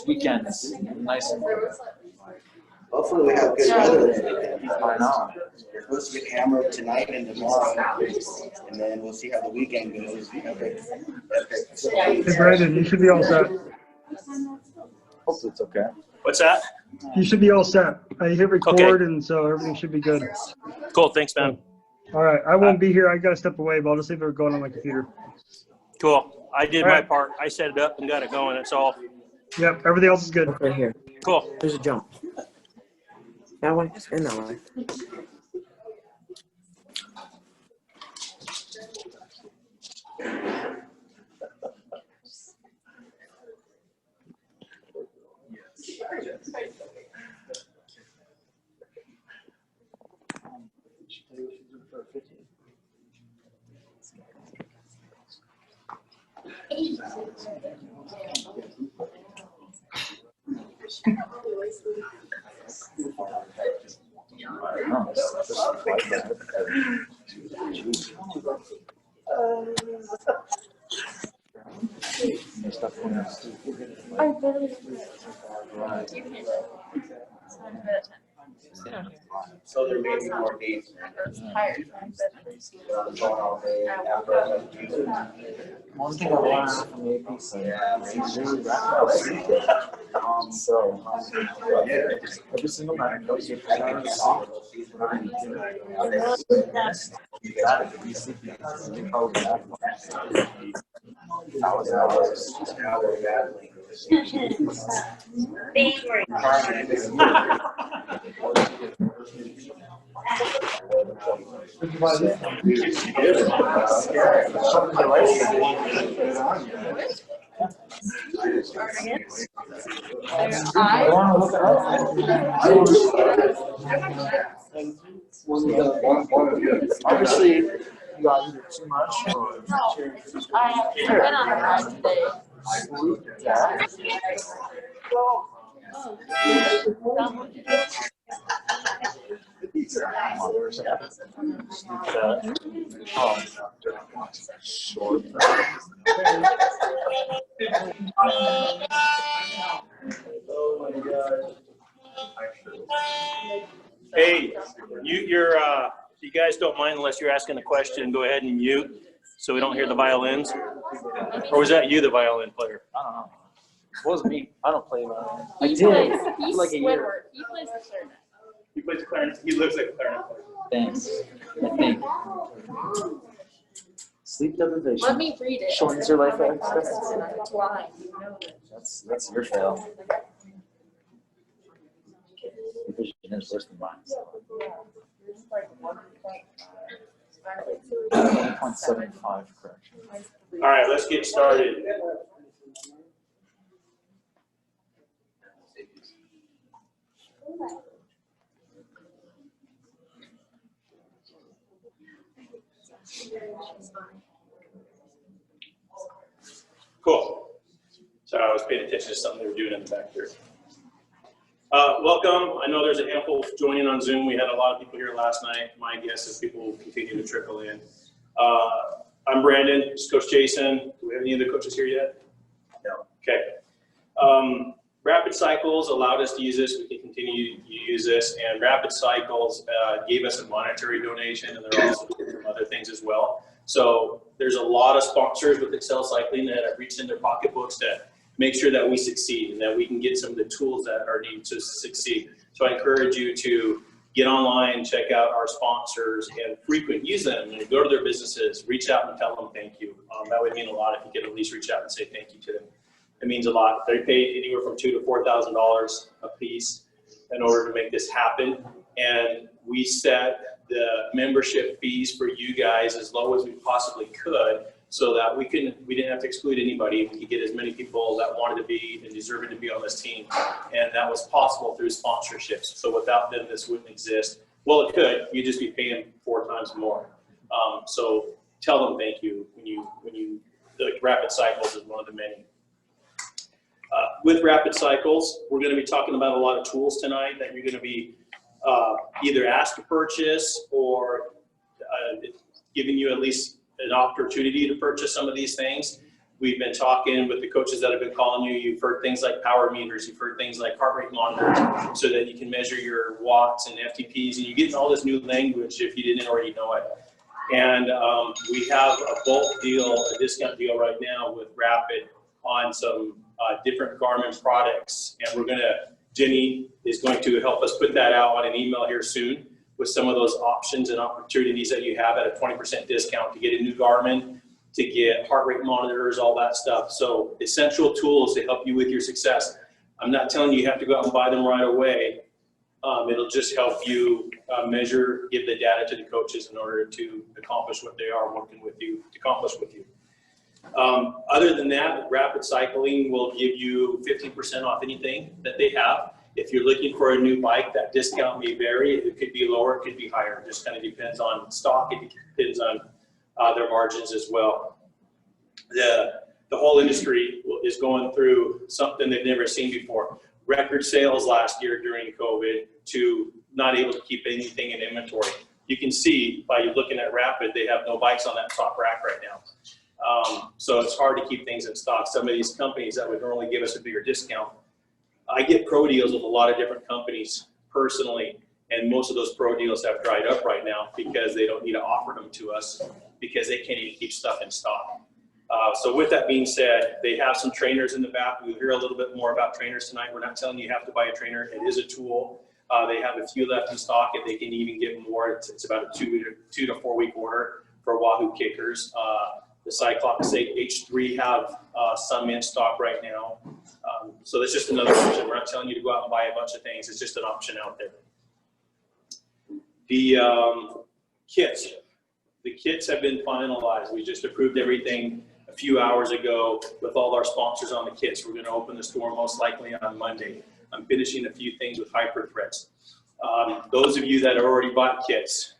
weekend is nice and Hopefully we have good weather. I know. We're supposed to get hammered tonight and tomorrow, and then we'll see how the weekend goes. Epic. Hey Brandon, you should be all set. Hopefully it's okay. What's that? You should be all set. I hit record, Okay. and so everything should be good. Cool. Thanks, man. All right, I won't be here. I got to step away, but I'll just leave it going on my computer. Cool. I did All my right. part. I set it up and got it going. That's all. Yep, everything else is good. Right here. Cool. There's a jump. That way and that way. So there may be more days. One thing I learned from AP, so every single night, those are whatever you do, you gotta be sleeping. I want to look it up. Obviously, you got either too much or I've been on a ride today. short. Hey, you guys don't mind unless you're asking a question, go ahead and mute so we don't hear the violins. Or was that you, the violin player? I don't know. It wasn't me. I don't play violin. He plays, he's like a year. Squidward. He plays the clarinet. He plays clarinet. He looks like a clarinet player. Thanks. I think. Sleep deprivation. Let me read it. Shortens your life expectancy. That's why. You know it. That's your fail. Vision is worse than mine. 1.75 correction. All right, let's get started. Cool. So I was paying attention to something they were doing in the back there. Welcome. I know there's a handful joining on Zoom. We had a lot of people here last night. My guess is people will continue to trickle in. I'm Brandon. This is Coach Jason. Do we have any other coaches here yet? No. Okay. Rapid Cycles allowed us to use this. We can continue to use this. And Rapid Cycles gave us a monetary donation, and they're also doing some other things as well. So there's a lot of sponsors with Accel Cycling that have reached in their pocketbooks to make sure that we succeed and that we can get some of the tools that are needed to succeed. So I encourage you to get online, check out our sponsors, and use them. And go to their businesses, reach out and tell them thank you. That would mean a lot if you could at least reach out and say thank you to them. It means a lot. They pay anywhere from $2,000 to $4,000 a piece in order to make this happen. And we set the membership fees for you guys as low as we possibly could, so that we didn't have to exclude anybody. We could get as many people that wanted to be and deserving to be on this team. And that was possible through sponsorships. So without them, this wouldn't exist. Well, it could. You'd just be paying 4 times more. So tell them thank you the Rapid Cycles is one of the many. With Rapid Cycles, we're going to be talking about a lot of tools tonight that you're going to be either asked to purchase or giving you at least an opportunity to purchase some of these things. We've been talking with the coaches that have been calling you. You've heard things like power meters. You've heard things like heart rate monitors so that you can measure your watts and FTPs. And you get all this new language if you didn't already know it. And we have a bulk deal, a discount deal right now with Rapid on some different Garmin products. And Jenny is going to help us put that out on an email here soon with some of those options and opportunities that you have at a 20% discount to get a new Garmin, to get heart rate monitors, all that stuff. So essential tools to help you with your success. I'm not telling you have to go out and buy them right away. It'll just help you measure, give the data to the coaches in order to accomplish what they are working with you to accomplish with you. Other than that, Rapid Cycling will give you 15% off anything that they have. If you're looking for a new bike, that discount may vary. It could be lower, it could be higher. It just kind of depends on stock. It depends on their margins as well. The whole industry is going through something they've never seen before. Record sales last year during COVID to not able to keep anything in inventory. You can see by looking at Rapid, they have no bikes on that top rack right now. So it's hard to keep things in stock. Some of these companies that would normally give us a bigger discount. I get pro deals with a lot of different companies personally, and most of those pro deals have dried up right now because they don't need to offer them to us because they can't even keep stuff in stock. So with that being said, they have some trainers in the back. We'll hear a little bit more about trainers tonight. We're not telling you have to buy a trainer. It is a tool. They have a few left in stock, and they can even get more. It's about a 2 to 4 week order for Wahoo kickers. The Cyclops H3 have some in stock right now. So that's just another option. We're not telling you to go out and buy a bunch of things. It's just an option out there. The kits. The kits have been finalized. We just approved everything a few hours ago with all our sponsors on the kits. We're going to open the store most likely on Monday. I'm finishing a few things with Hyper Threads. Those of you that have already bought kits,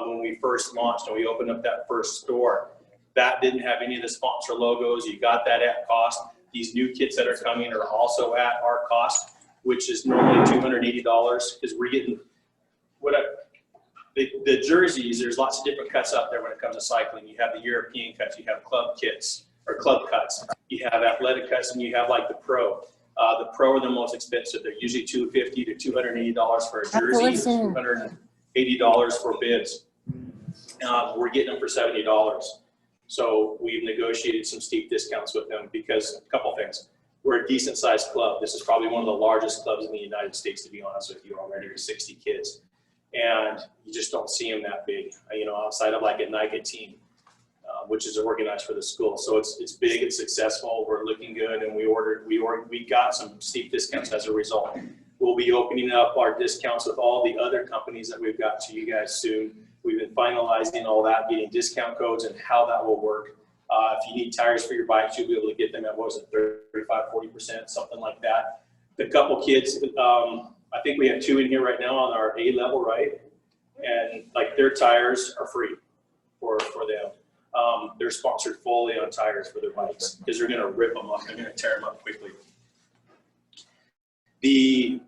when we first launched and we opened up that first store, that didn't have any of the sponsor logos. You got that at cost. These new kits that are coming are also at our cost, which is normally $280 because we're getting the jerseys. There's lots of different cuts out there when it comes to cycling. You have the European cuts, you have club kits or club cuts, you have athletic cuts, and you have like the pro. The pro are the most expensive. They're usually $250 to $280 for a jersey, $280 for bibs. We're getting them for $70. So we've negotiated some steep discounts with them because a couple things. We're a decent sized club. This is probably one of the largest clubs in the United States, to be honest with you, already with 60 kids. And you just don't see them that big, outside of like a Nike team, which is organized for the school. So it's big, it's successful, we're looking good, and we got some steep discounts as a result. We'll be opening up our discounts with all the other companies that we've got to you guys soon. We've been finalizing all that, getting discount codes and how that will work. If you need tires for your bikes, you'll be able to get them at, 35, 40%, something like that. The couple kids, I think we have 2 in here right now on our A level, right? And like their tires are free for them. They're sponsored fully on tires for their bikes because they're gonna rip them up. They're gonna tear them up quickly. The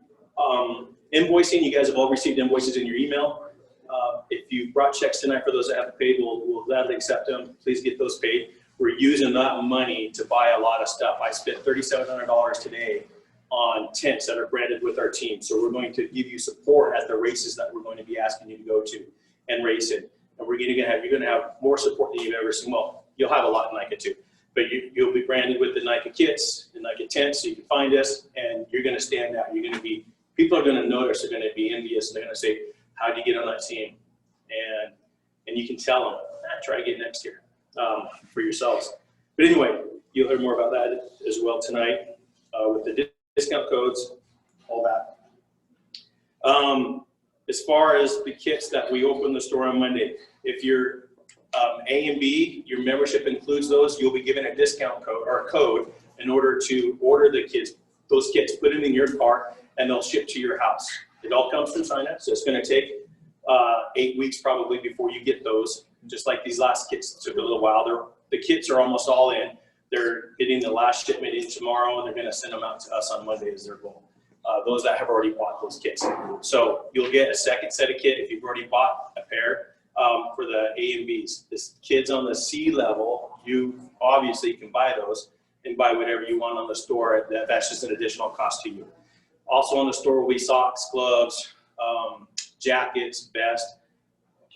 invoicing, you guys have all received invoices in your email. If you brought checks tonight for those that haven't paid, we'll gladly accept them. Please get those paid. We're using that money to buy a lot of stuff. I spent $3,700 today on tents that are branded with our team. So we're going to give you support at the races that we're going to be asking you to go to and race in. And you're going to have more support than you've ever seen. Well, you'll have a lot in Nike too, but you'll be branded with the Nike kits, the Nike tents, so you can find us, and you're going to stand out. People are going to notice, they're going to be envious, and they're going to say, how do you get on that team? And you can tell them, try to get next year for yourselves. But anyway, you'll hear more about that as well tonight with the discount codes, all that. As far as the kits that we open the store on Monday, if you're A and B, your membership includes those, you'll be given a discount code or a code in order to order those kits, put them in your cart, and they'll ship to your house. It all comes from China, so it's going to take 8 weeks probably before you get those. Just like these last kits took a little while. The kits are almost all in. They're getting the last shipment in tomorrow, and they're going to send them out to us on Monday as their goal. Those that have already bought those kits. So you'll get a second set of kit if you've already bought a pair for the A and Bs. This kids on the C level you obviously can buy those and buy whatever you want on the store. That's just an additional cost to you. Also on the store will be socks, gloves, jackets, vests,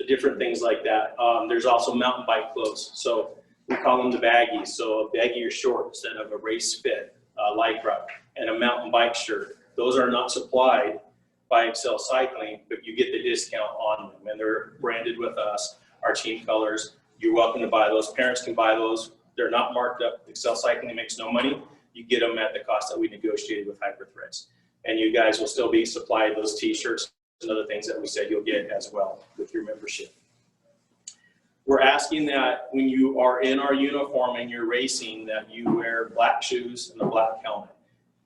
different things like that. There's also mountain bike clothes. So we call them the baggies. So a baggy or short instead of a race fit, lycra, and a mountain bike shirt. Those are not supplied by Accel Cycling, but you get the discount on them, and they're branded with us, our team colors. You're welcome to buy those. Parents can buy those. They're not marked up. Accel Cycling makes no money. You get them at the cost that we negotiated with Hyperthreads. And you guys will still be supplied those t-shirts and other things that we said you'll get as well with your membership. We're asking that when you are in our uniform and you're racing, that you wear black shoes and a black helmet.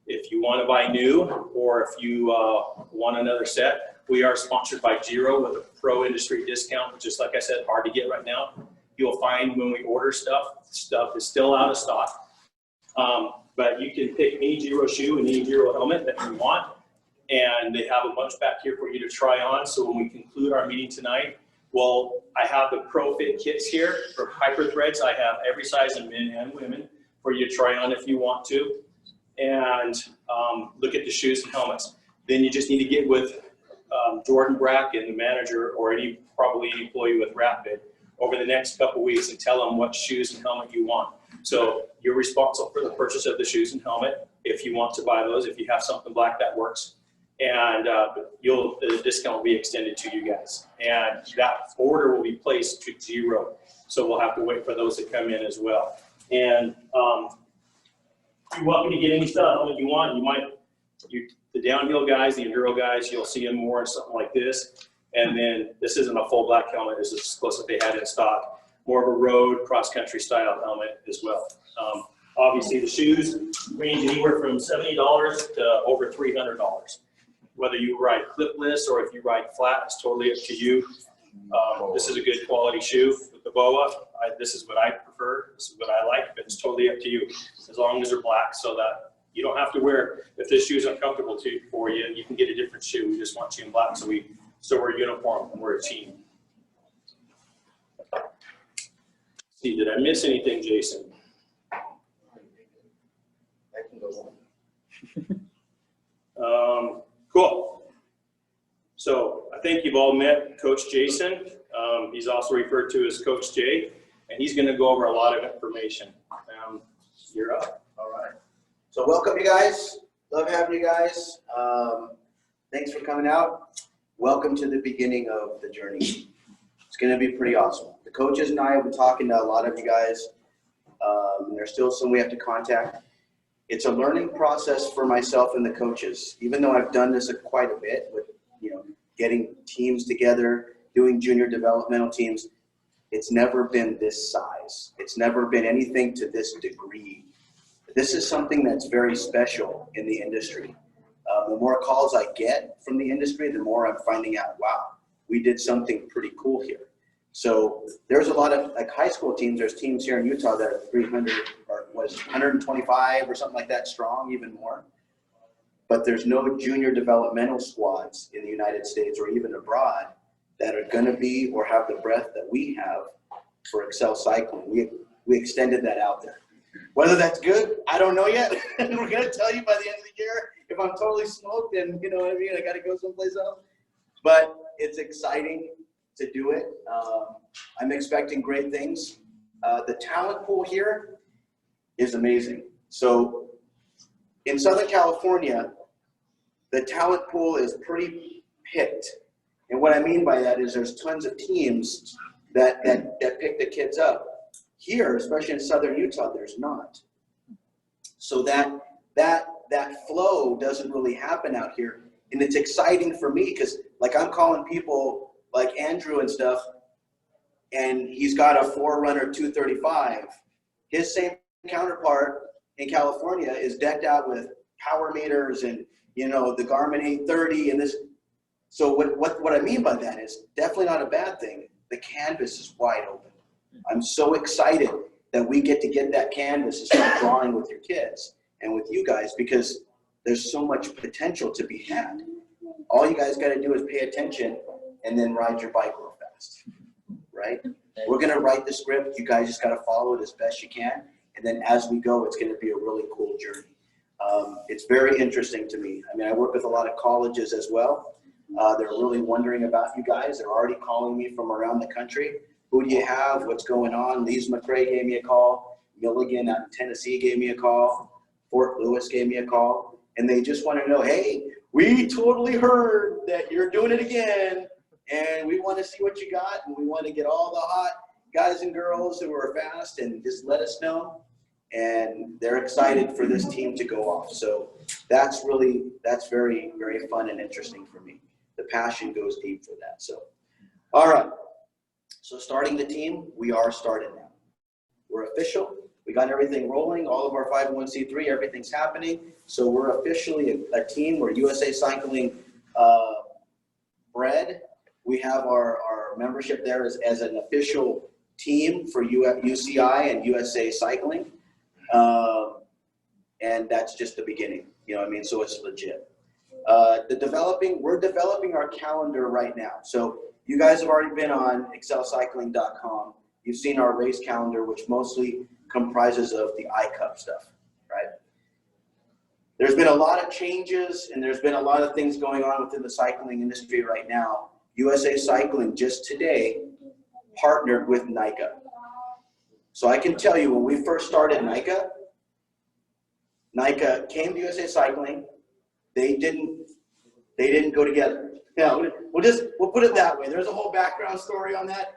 If you want to buy new, or if you want another set, we are sponsored by Giro with a pro industry discount. Just like I said, hard to get right now. You'll find when we order stuff is still out of stock. But you can pick any Giro shoe and any Giro helmet that you want. And they have a bunch back here for you to try on. So when we conclude our meeting tonight, well, I have the Pro Fit kits here for Hyperthreads. I have every size in men and women for you to try on if you want to. And look at the shoes and helmets. Then you just need to get with Jordan Bracken, the manager, or any probably employee with Rapid over the next couple weeks and tell them what shoes and helmet you want. So you're responsible for the purchase of the shoes and helmet if you want to buy those. If you have something black, that works. And the discount will be extended to you guys. And that order will be placed to Giro. So we'll have to wait for those to come in as well. And you're welcome to get any style that you want. The downhill guys, the enduro guys, you'll see them more in something like this. And then this isn't a full black helmet. This is as close as they had in stock. More of a road cross-country style helmet as well. Obviously, the shoes range anywhere from $70 to over $300. Whether you ride clipless or if you ride flat, it's totally up to you. This is a good quality shoe with the BOA. This is what I prefer. This is what I like, but it's totally up to you. As long as they're black, so that you don't have to wear, if this shoe is uncomfortable for you, you can get a different shoe. We just want you in black, so we're uniform and we're a team. See, did I miss anything, Jason? I can go on. Cool. So I think you've all met Coach Jason. He's also referred to as Coach Jay, and he's going to go over a lot of information. You're up. All right. So welcome, you guys. Love having you guys. Thanks for coming out. Welcome to the beginning of the journey. It's going to be pretty awesome. The coaches and I have been talking to a lot of you guys. There's still some we have to contact. It's a learning process for myself and the coaches. Even though I've done this quite a bit with, getting teams together, doing junior developmental teams, it's never been this size. It's never been anything to this degree. This is something that's very special in the industry. The more calls I get from the industry, the more I'm finding out, wow, we did something pretty cool here. So there's a lot of high school teams. There's teams here in Utah that are 300 or 125 or something like that strong, even more. But there's no junior developmental squads in the United States or even abroad that are going to be or have the breadth that we have for Accel Cycling. We extended that out there. Whether that's good, I don't know yet. We're going to tell you by the end of the year. If I'm totally smoked, and you know what I mean, I got to go someplace else. But it's exciting to do it. I'm expecting great things. The talent pool here is amazing. So in Southern California, the talent pool is pretty picked. And what I mean by that is there's tons of teams that pick the kids up. Here, especially in Southern Utah, there's not. So that flow doesn't really happen out here. And it's exciting for me because I'm calling people like Andrew and stuff, and he's got a 4Runner 235. His same counterpart in California is decked out with power meters and, the Garmin 830 and this. So what I mean by that is definitely not a bad thing. The canvas is wide open. I'm so excited that we get to get that canvas and start drawing with your kids and with you guys because there's so much potential to be had. All you guys got to do is pay attention and then ride your bike real fast, right? We're gonna write the script. You guys just gotta follow it as best you can. And then as we go, it's gonna be a really cool journey. It's very interesting to me. I mean, I work with a lot of colleges as well. They're really wondering about you guys. They're already calling me from around the country. Who do you have? What's going on? Lees McRae gave me a call. Milligan out in Tennessee gave me a call. Fort Lewis gave me a call. And they just want to know, hey, we totally heard that you're doing it again. And we want to see what you got. And we want to get all the hot guys and girls who are fast and just let us know. And they're excited for this team to go off. So that's very, very fun and interesting for me. The passion goes deep for that. So, all right. So starting the team, we are started now. We're official. We got everything rolling. All of our 501c3, everything's happening. So we're officially a team. We're USA Cycling bred. We have our membership there as an official team for UCI and USA Cycling. And that's just the beginning, you know what I mean? So it's legit. We're developing our calendar right now. So you guys have already been on accelcycling.com. You've seen our race calendar, which mostly comprises of the iCup stuff, right? There's been a lot of changes and there's been a lot of things going on within the cycling industry right now. USA Cycling just today partnered with NICA. So I can tell you when we first started NICA came to USA Cycling. They didn't go together. Yeah, we'll put it that way. There's a whole background story on that.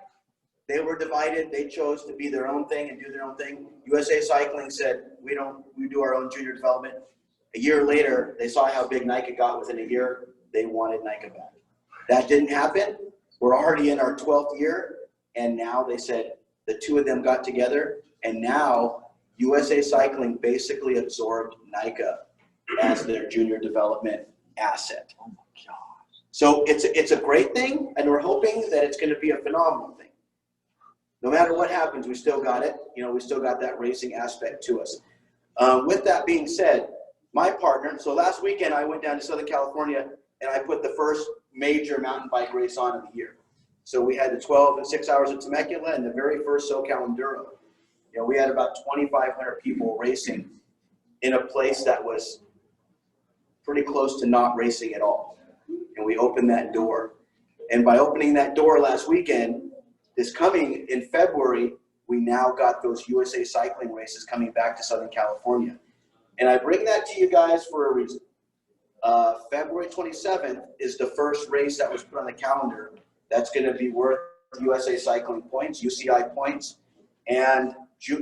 They were divided. They chose to be their own thing and do their own thing. USA Cycling said, we do our own junior development. A year later, they saw how big NICA got within a year. They wanted NICA back. That didn't happen. We're already in our 12th year. And now they said the two of them got together. And now USA Cycling basically absorbed NICA as their junior development asset. Oh my God. So it's a great thing, and we're hoping that it's going to be a phenomenal thing. No matter what happens, we still got it. You know, we still got that racing aspect to us. With that being said, my partner, so last weekend I went down to Southern California and I put the first major mountain bike race on of the year. So we had the 12 and 6 hours at Temecula and the very first SoCal Enduro. You know, we had about 2,500 people racing in a place that was pretty close to not racing at all. And we opened that door. And by opening that door last weekend, this coming in February, we now got those USA Cycling races coming back to Southern California. And I bring that to you guys for a reason. February 27th is the first race that was put on the calendar that's going to be worth USA Cycling points, UCI points. And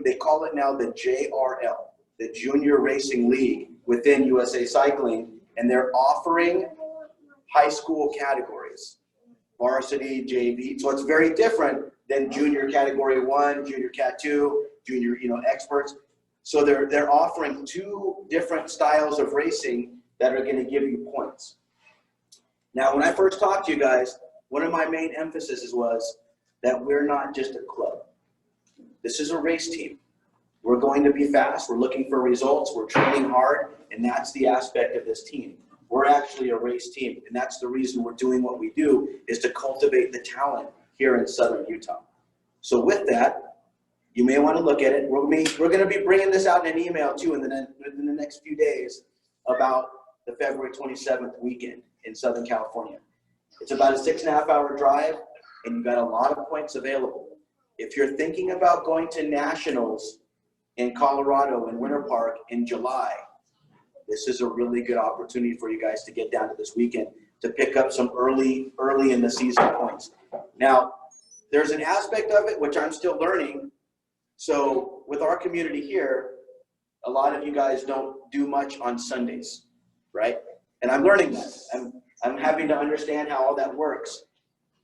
they call it now the JRL, the Junior Racing League within USA Cycling. And they're offering high school categories, varsity, JV. So it's very different than junior category 1, junior cat 2, junior, experts. So they're offering two different styles of racing that are going to give you points. Now, when I first talked to you guys, one of my main emphases was that we're not just a club. This is a race team. We're going to be fast. We're looking for results. We're training hard. And that's the aspect of this team. We're actually a race team. And that's the reason we're doing what we do, is to cultivate the talent here in Southern Utah. So with that, you may want to look at it. We're going to be bringing this out in an email too within the next few days about the February 27th weekend in Southern California. It's about a 6.5 hour drive, and you've got a lot of points available. If you're thinking about going to nationals in Colorado in Winter Park in July, this is a really good opportunity for you guys to get down to this weekend to pick up some early in the season points. Now, there's an aspect of it which I'm still learning. So with our community here, a lot of you guys don't do much on Sundays, right? And I'm learning that. I'm having to understand how all that works.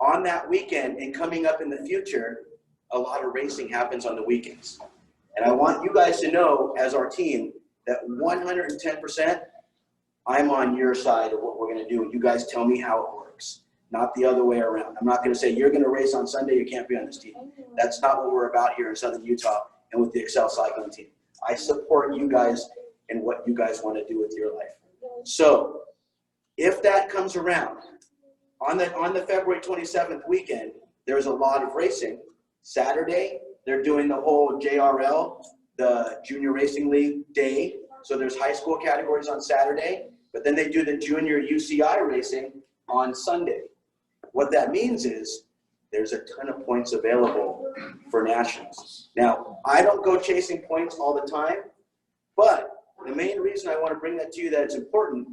On that weekend and coming up in the future, a lot of racing happens on the weekends. And I want you guys to know, as our team, that 110%, I'm on your side of what we're going to do. And you guys tell me how it works, not the other way around. I'm not going to say, you're going to race on Sunday, you can't be on this team. That's not what we're about here in Southern Utah and with the Accel cycling team. I support you guys and what you guys want to do with your life. So if that comes around, on the February 27th weekend, there's a lot of racing. Saturday, they're doing the whole JRL, the Junior Racing League day. So there's high school categories on Saturday, but then they do the junior UCI racing on Sunday. What that means is there's a ton of points available for nationals. Now, I don't go chasing points all the time, but the main reason I want to bring that to you that it's important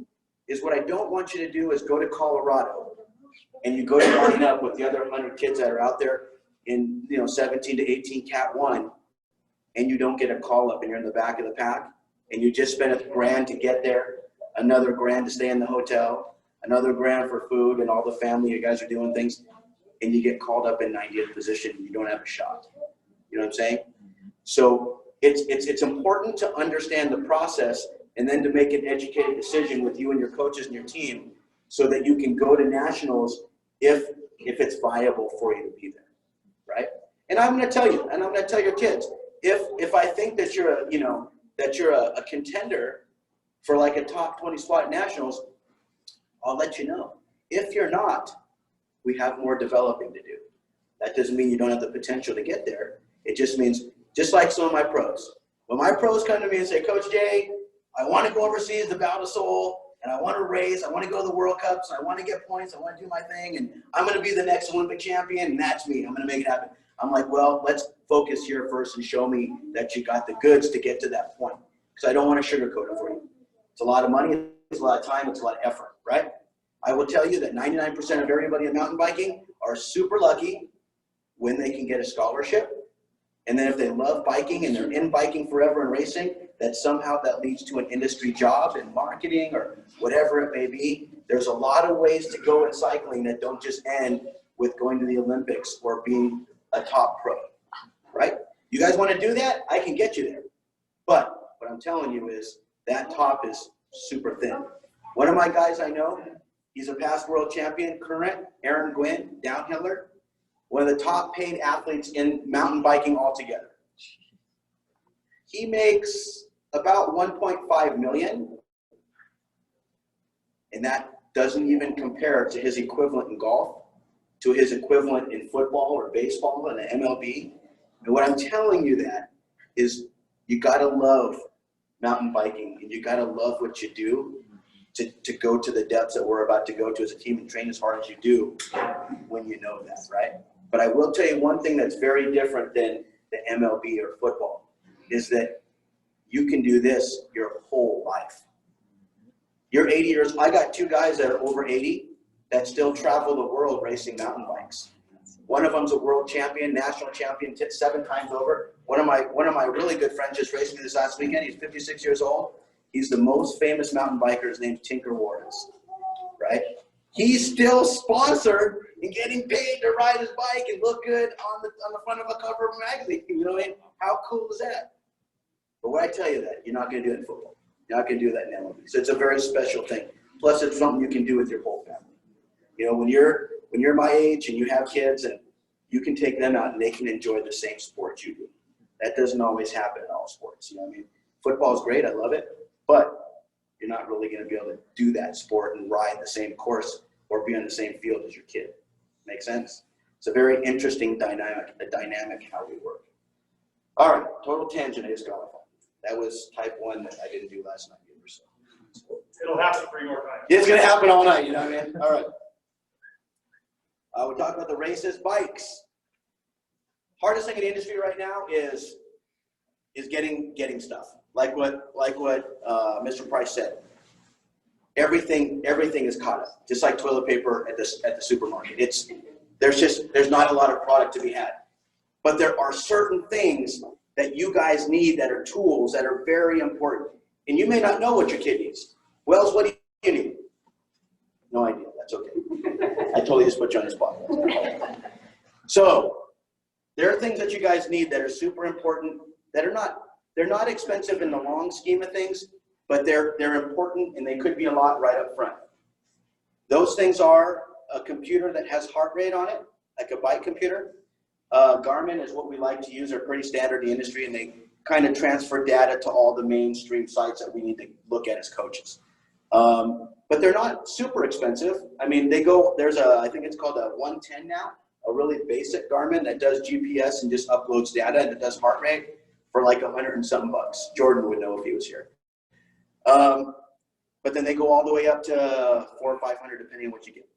is what I don't want you to do is go to Colorado and you go to line up with the other 100 kids that are out there in 17 to 18 Cat 1, and you don't get a call up and you're in the back of the pack, and you just spent $1,000 to get there, another $1,000 to stay in the hotel, another $1,000 for food and all the family, you guys are doing things, and you get called up in 90th position and you don't have a shot. You know what I'm saying? So it's important to understand the process and then to make an educated decision with you and your coaches and your team so that you can go to nationals if it's viable for you to be there, right? And I'm going to tell you, and I'm going to tell your kids, if I think that you're a contender for like a top 20 spot at nationals, I'll let you know. If you're not, we have more developing to do. That doesn't mean you don't have the potential to get there. It just means, just like some of my pros. When my pros come to me and say, Coach Jay, I want to go overseas to Val d'Isole, and I want to race, I want to go to the World Cups, I want to get points, I want to do my thing, and I'm going to be the next Olympic champion, and that's me. I'm going to make it happen. I'm like, well, let's focus here first and show me that you got the goods to get to that point. Because I don't want to sugarcoat it for you. It's a lot of money, it's a lot of time, it's a lot of effort, right? I will tell you that 99% of everybody in mountain biking are super lucky when they can get a scholarship. And then if they love biking and they're in biking forever and racing, that somehow that leads to an industry job in marketing or whatever it may be. There's a lot of ways to go in cycling that don't just end with going to the Olympics or being a top pro, right? You guys want to do that? I can get you there. But what I'm telling you is that top is super thin. One of my guys I know, he's a past world champion, current, Aaron Gwynn, downhiller, one of the top paid athletes in mountain biking altogether. He makes about 1.5 million, and that doesn't even compare to his equivalent in golf, to his equivalent in football or baseball and the MLB. And what I'm telling you that is you gotta love mountain biking and you gotta love what you do to go to the depths that we're about to go to as a team and train as hard as you do when you know that, right? But I will tell you one thing that's very different than the MLB or football is that you can do this your whole life. You're 80 years, I got two guys that are over 80 that still travel the world racing mountain bikes. One of them's a world champion, national champion, 7 times over. One of my really good friends just raced me this last weekend. He's 56 years old. He's the most famous mountain biker. His name's Tinker Warrens, right? He's still sponsored and getting paid to ride his bike and look good on the front of a cover of a magazine. You know what I mean? How cool is that? But when I tell you that, you're not going to do it in football. You're not going to do that in MLB. So it's a very special thing. Plus, it's something you can do with your whole family. You know, when you're my age and you have kids and you can take them out and they can enjoy the same sport you do. That doesn't always happen in all sports. You know what I mean? Football is great. I love it. But you're not really going to be able to do that sport and ride the same course or be on the same field as your kid. Make sense? It's a very interesting dynamic how we work. All right, total tangent. I just got off. That was type 1 that I didn't do last night either. So It'll happen 3 more times. it's going to happen all night. You know what I mean? All right. We'll talk about the races, bikes. Hardest thing in the industry right now is getting stuff. Like what Mr. Price said. Everything is caught up. Just like toilet paper at the supermarket. There's not a lot of product to be had. But there are certain things that you guys need that are tools that are very important. And you may not know what your kid needs. Wells, what do you need? No idea. That's okay. I totally just put you on the spot. So there are things that you guys need that are super important that they're not expensive in the long scheme of things, but they're important and they could be a lot right up front. Those things are a computer that has heart rate on it, like a bike computer. Garmin is what we like to use. They're pretty standard in the industry, and they kind of transfer data to all the mainstream sites that we need to look at as coaches. But they're not super expensive. I mean, I think it's called a 110 now, a really basic Garmin that does GPS and just uploads data and it does heart rate for like $100 and something bucks. Jordan would know if he was here. But then they go all the way up to $400 or $500 depending on what you get.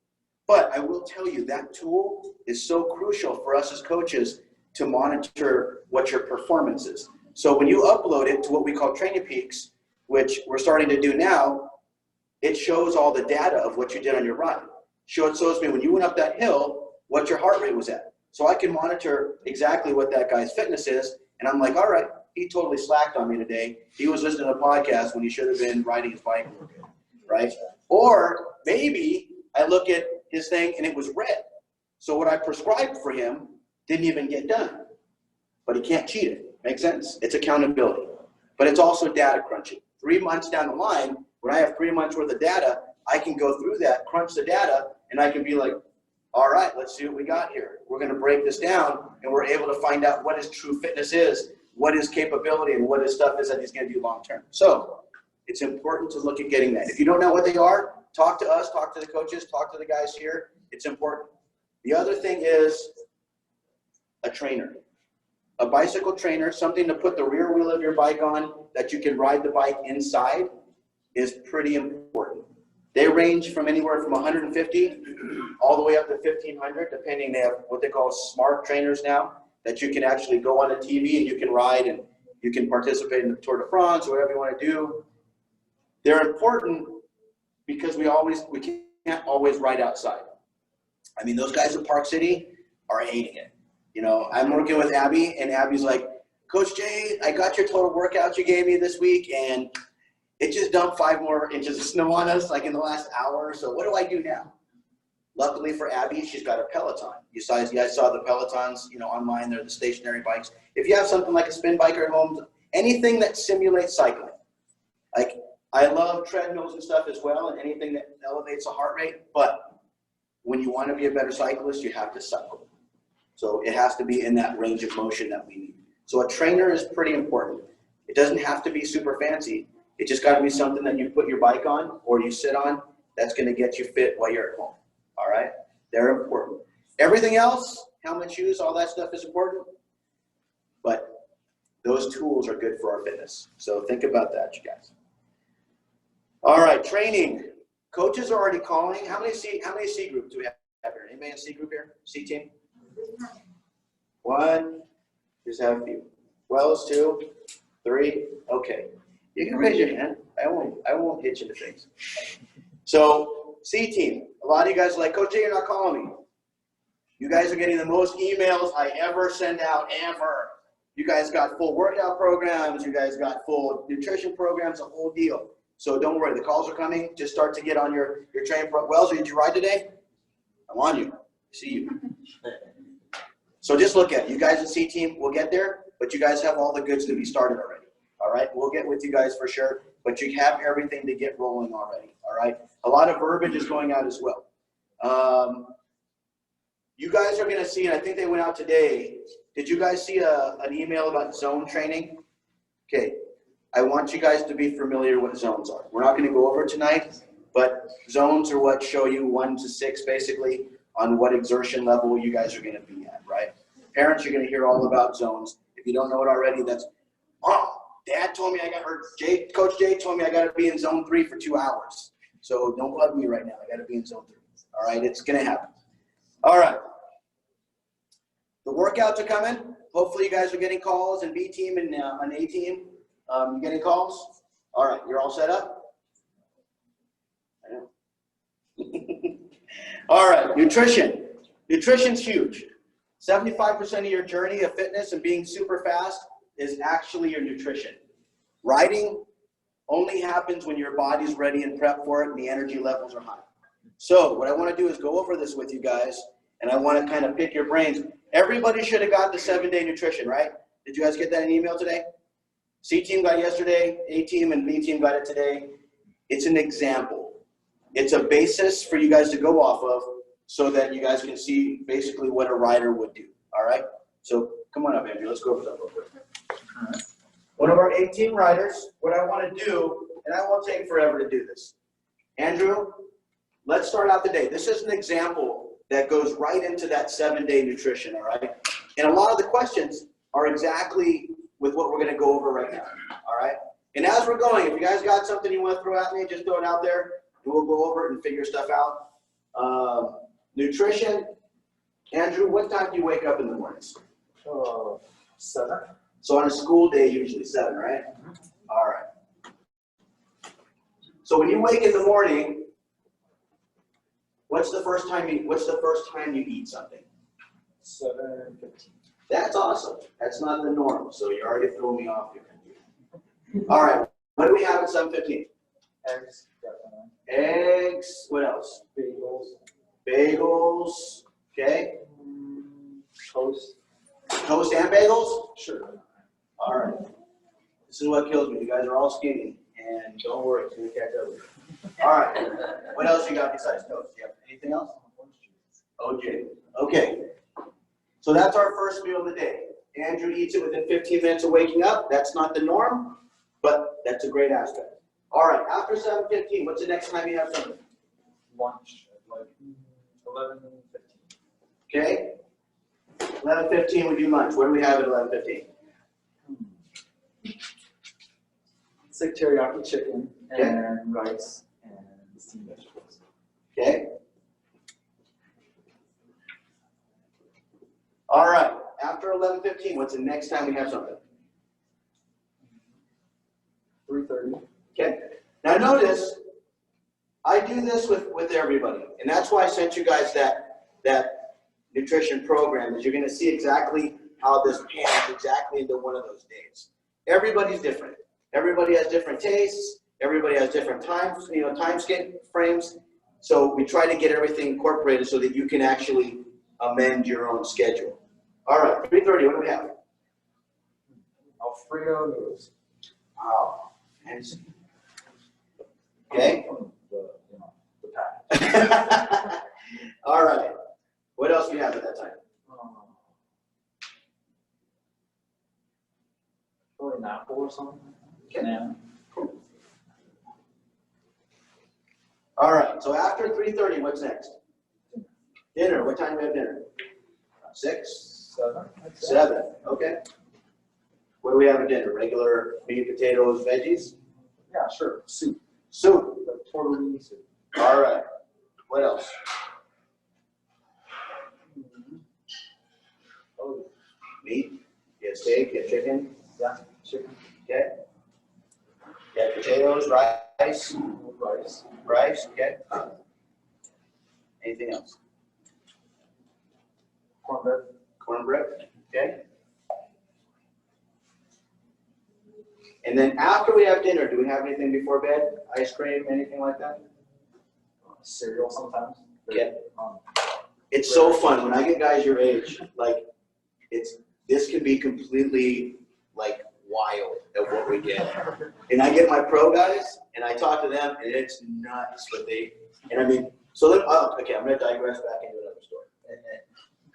But I will tell you that tool is so crucial for us as coaches to monitor what your performance is. So when you upload it to what we call Training Peaks, which we're starting to do now, it shows all the data of what you did on your run. It shows me when you went up that hill, what your heart rate was at. So I can monitor exactly what that guy's fitness is. And I'm like, all right, he totally slacked on me today. He was listening to a podcast when he should have been riding his bike, right? Or maybe I look at his thing and it was red. So what I prescribed for him didn't even get done. But he can't cheat it. Make sense? It's accountability. But it's also data crunching. 3 months down the line, when I have 3 months worth of data, I can go through that, crunch the data, and I can be like, all right, let's see what we got here. We're going to break this down, and we're able to find out what his true fitness is, what his capability, and what his stuff is that he's going to do long term. So it's important to look at getting that. If you don't know what they are, talk to us, talk to the coaches, talk to the guys here. It's important. The other thing is a trainer. A bicycle trainer, something to put the rear wheel of your bike on that you can ride the bike inside is pretty important. They range from anywhere from 150 all the way up to 1,500, depending. They have what they call smart trainers now that you can actually go on a TV and you can ride and you can participate in the Tour de France or whatever you want to do. They're important because we can't always ride outside. I mean, those guys at Park City are hating it. You know, I'm working with Abby, and Abby's like, Coach Jay, I got your total workout you gave me this week, and it just dumped 5 more inches of snow on us, like in the last hour. So what do I do now? Luckily for Abby, she's got a Peloton. You guys saw the Pelotons, you know, online. They're the stationary bikes. If you have something like a spin biker at home, anything that simulates cycling. Like, I love treadmills and stuff as well, and anything that elevates the heart rate. But when you want to be a better cyclist, you have to cycle. So it has to be in that range of motion that we need. So a trainer is pretty important. It doesn't have to be super fancy. It just got to be something that you put your bike on or you sit on that's going to get you fit while you're at home. All right? They're important. Everything else, helmet, shoes, all that stuff is important. But those tools are good for our fitness. So think about that, you guys. All right, training. Coaches are already calling. How many C groups do we have here? Anybody in C group here? C team? 1. Just have a few. Wells, 2, 3. Okay. You can raise your hand. I won't hit you in the face. So C team. A lot of you guys are like, Coach Jay, you're not calling me. You guys are getting the most emails I ever send out, ever. You guys got full workout programs. You guys got full nutrition programs, a whole deal. So don't worry, the calls are coming. Just start to get on your training program. Wells, did you ride today? I'm on you. See you. So just look at it. You guys in C team, we'll get there, but you guys have all the goods to be started already. All right, we'll get with you guys for sure, but you have everything to get rolling already. All right, a lot of verbiage is going out as well. You guys are going to see, and I think they went out today. Did you guys see an email about zone training? Okay, I want you guys to be familiar what zones are. We're not going to go over it tonight, but zones are what show you 1 to 6 basically on what exertion level you guys are going to be at, right? Parents, you're going to hear all about zones. If you don't know it already, that's, oh, Dad told me Coach Jay told me I got to be in zone 3 for 2 hours. So don't bug me right now. I got to be in zone 3. All right, it's going to happen. All right. The workouts are coming. Hopefully you guys are getting calls in B team and on A team. You getting calls? All right, you're all set up? I know. All right, nutrition. Nutrition's huge. 75% of your journey of fitness and being super fast is actually your nutrition. Riding only happens when your body's ready and prepped for it and the energy levels are high. So what I want to do is go over this with you guys, and I want to kind of pick your brains. Everybody should have got the 7-day nutrition, right? Did you guys get that in email today? C team got it yesterday, A team and B team got it today. It's an example. It's a basis for you guys to go off of so that you guys can see basically what a rider would do, all right? So come on up, Andrew. Let's go over that real quick. All right. One of our 18 riders, what I want to do, and I won't take forever to do this. Andrew, let's start out the day. This is an example that goes right into that 7-day nutrition, all right? And a lot of the questions are exactly with what we're gonna go over right now, all right? And as we're going, if you guys got something you wanna throw at me, just throw it out there, and we'll go over it and figure stuff out. Nutrition, Andrew, what time do you wake up in the mornings? 7. So on a school day, usually 7, right? All right. So when you wake in the morning, what's the first time you eat something? 7:15. That's awesome. That's not the norm. So you're already throwing me off here. All right. What do we have at 7:15? Eggs, definitely. Eggs. What else? Bagels. Bagels. Okay. Toast. Toast and bagels? Sure. All right. This is what kills me. You guys are all skinny. And don't worry, it's going to catch up with you. All right. What else you got besides toast? Do you have anything else? OJ. Okay. So that's our first meal of the day. Andrew eats it within 15 minutes of waking up. That's not the norm, but that's a great aspect. All right. After 7:15, what's the next time you have something? Lunch at like 11:15. Okay. 11:15 we do lunch. What do we have at 11:15? It's like teriyaki chicken Okay. and rice and steamed vegetables. Okay. All right. After 11:15, what's the next time we have something? 3:30. Okay. Now notice, I do this with everybody, and that's why I sent you guys that nutrition program, is you're going to see exactly how this pans exactly into one of those days. Everybody's different. Everybody has different tastes. Everybody has different times, time frames. So we try to get everything incorporated so that you can actually amend your own schedule. All right, 3:30. What do we have? Alfredo noodles. Wow. Fancy. Okay. The pack. All right. What else do we have at that time? Probably an apple or something. Okay. Banana. All right. So after 3:30, what's next? Dinner. What time do we have dinner? 6? 7. I'd say. 7. Okay. What do we have at dinner? Regular meat, potatoes, veggies? Yeah, sure. Soup. Soup. Like tortellini soup. All right. What else? Oh, Meat. You have steak, you have chicken. yeah, chicken. Okay. You have potatoes, rice. Rice. Rice. Okay. Anything else? Cornbread. Cornbread. Okay. And then after we have dinner, do we have anything before bed? Ice cream, anything like that? Cereal sometimes. Yeah. Um, It's so fun when I get guys your age. Like, this can be completely like wild at what we get. And I get my pro guys, and I talk to them, and it's nuts what they. And I mean, so then, okay, I'm gonna digress back into another story.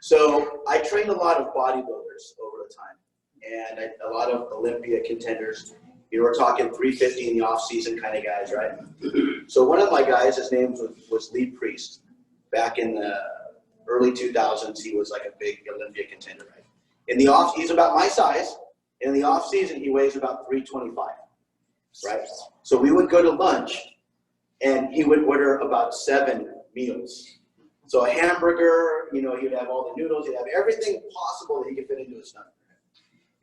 So I trained a lot of bodybuilders over the time, and a lot of Olympia contenders. We're talking 350 in the off season kind of guys, right? So one of my guys, his name was Lee Priest. Back in the early 2000s, he was like a big Olympia contender, right? In the off, he's about my size. In the off season, he weighs about 325, right? So we would go to lunch, and he would order about 7 meals. So a hamburger, he would have all the noodles, he'd have everything possible that he could fit into his stomach.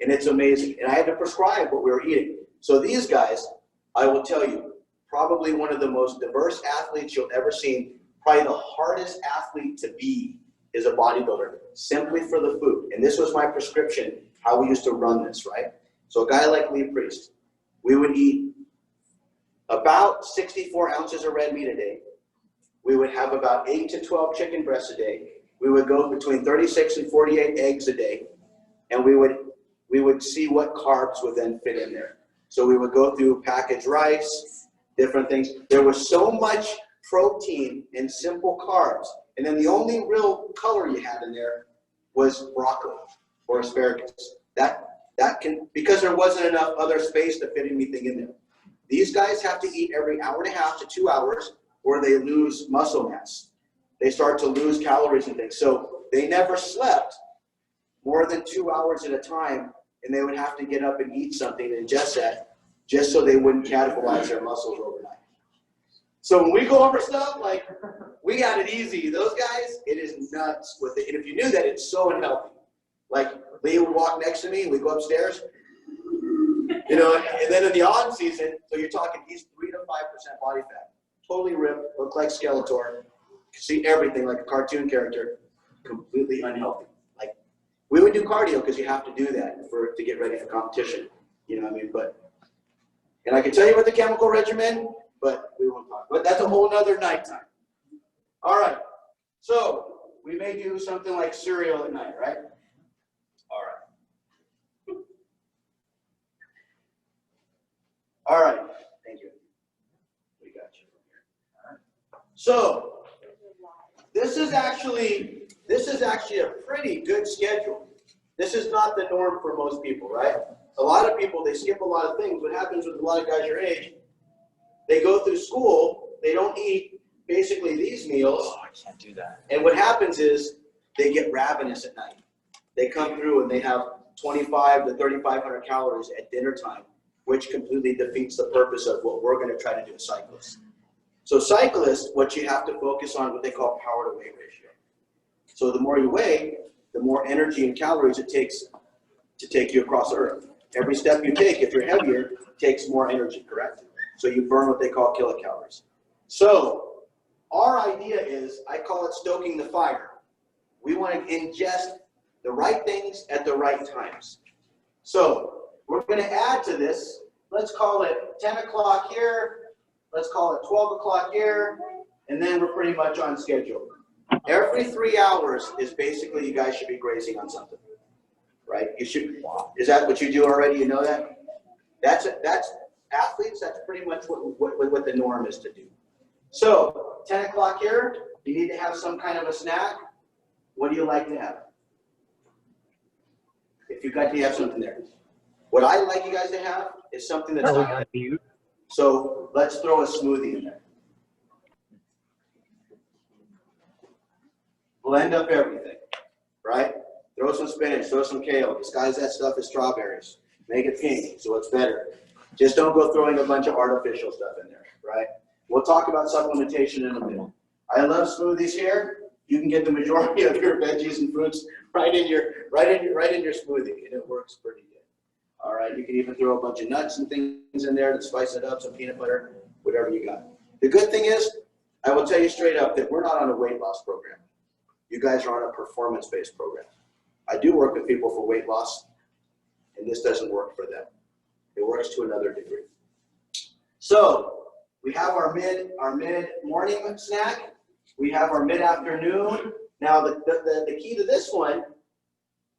And it's amazing. And I had to prescribe what we were eating. So these guys, I will tell you, probably one of the most diverse athletes you'll ever see. Probably the hardest athlete to be is a bodybuilder, simply for the food. And this was my prescription, how we used to run this, right? So a guy like Lee Priest, we would eat about 64 ounces of red meat a day. We would have about 8 to 12 chicken breasts a day. We would go between 36 and 48 eggs a day. And we would see what carbs would then fit in there. So we would go through packaged rice, different things. There was so much protein and simple carbs. And then the only real color you had in there was broccoli or asparagus. That can, because there wasn't enough other space to fit anything in there. These guys have to eat every hour and a half to 2 hours or they lose muscle mass. they start to lose calories and things. So they never slept more than 2 hours at a time, and they would have to get up and eat something and ingest that just so they wouldn't catabolize their muscles overnight. So when we go over stuff, like, we got it easy. Those guys, it is nuts with it. And if you knew that, it's so unhealthy. Like, Lee would walk next to me, we go upstairs, you know, and then in the on season, so you're talking, he's 3 to 5% body fat. Totally ripped, look like Skeletor, see everything like a cartoon character, completely unhealthy. Like, we would do cardio because you have to do that to get ready for competition. You know what I mean? And I can tell you about the chemical regimen, but we won't talk. But that's a whole nother nighttime. All right. So we may do something like cereal at night, right? All right. All right. Thank you. We got you. All right. So this is actually a pretty good schedule. This is not the norm for most people, right? A lot of people, they skip a lot of things. What happens with a lot of guys your age, they go through school, they don't eat basically these meals. Oh, I can't do that. And what happens is they get ravenous at night. They come through and they have 25 to 3,500 calories at dinner time, which completely defeats the purpose of what we're going to try to do as cyclists. So cyclists, what you have to focus on, what they call power to weight ratio. So the more you weigh, the more energy and calories it takes to take you across the earth. Every step you take, if you're heavier, takes more energy, correct? So you burn what they call kilocalories. So our idea is, I call it stoking the fire. We want to ingest the right things at the right times. So we're going to add to this, let's call it 10 o'clock here, let's call it 12 o'clock here, and then we're pretty much on schedule. Every 3 hours is basically, you guys should be grazing on something, right? You should. Is that what you do already? You know that? That's athletes. That's pretty much what the norm is to do. So 10 o'clock here, you need to have some kind of a snack. What do you like to have? If you've got to have something there. What I like you guys to have is something that's not. So let's throw a smoothie in there. Blend up everything, right? Throw some spinach, throw some kale. Disguise that stuff as strawberries. Make it pink so it's better. Just don't go throwing a bunch of artificial stuff in there, right? We'll talk about supplementation in a minute. I love smoothies here. You can get the majority of your veggies and fruits right in your smoothie, and it works pretty good. All right, you can even throw a bunch of nuts and things in there to spice it up, some peanut butter, whatever you got. The good thing is, I will tell you straight up that we're not on a weight loss program. You guys are on a performance-based program. I do work with people for weight loss, and this doesn't work for them. It works to another degree. So we have our mid-morning snack. We have our mid-afternoon. Now the key to this one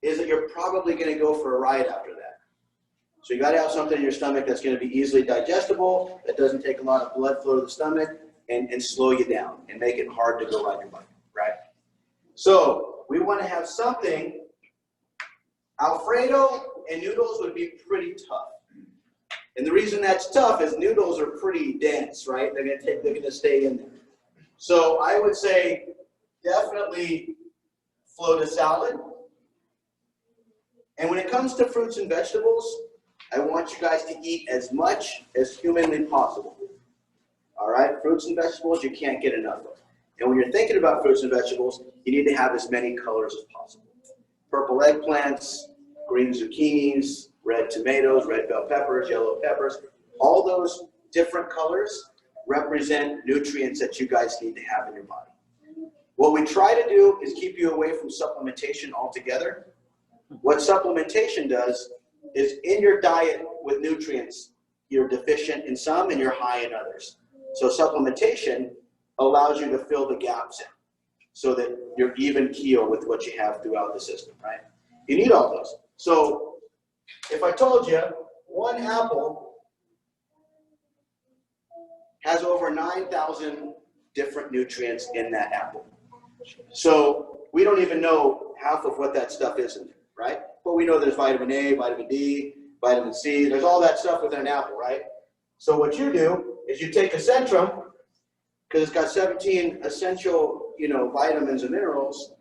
is that you're probably going to go for a ride after that. So you got to have something in your stomach that's going to be easily digestible, that doesn't take a lot of blood flow to the stomach, and slow you down and make it hard to go ride your bike, right? So we want to have something. Alfredo and noodles would be pretty tough. And the reason that's tough is noodles are pretty dense, right? They're going to stay in there. So I would say definitely float a salad. And when it comes to fruits and vegetables, I want you guys to eat as much as humanly possible. All right? Fruits and vegetables you can't get enough of. And when you're thinking about fruits and vegetables, you need to have as many colors as possible. Purple eggplants, green zucchinis, red tomatoes, red bell peppers, yellow peppers. All those different colors represent nutrients that you guys need to have in your body. What we try to do is keep you away from supplementation altogether. What supplementation does is in your diet with nutrients, you're deficient in some and you're high in others. So supplementation allows you to fill the gaps in so that you're even keel with what you have throughout the system, right? You need all those. So if I told you one apple has over 9,000 different nutrients in that apple. So we don't even know half of what that stuff is in there, right? But we know there's vitamin A, vitamin D, vitamin C. There's all that stuff within an apple, right? So what you do is you take a Centrum, because it's got 17 essential, vitamins and minerals,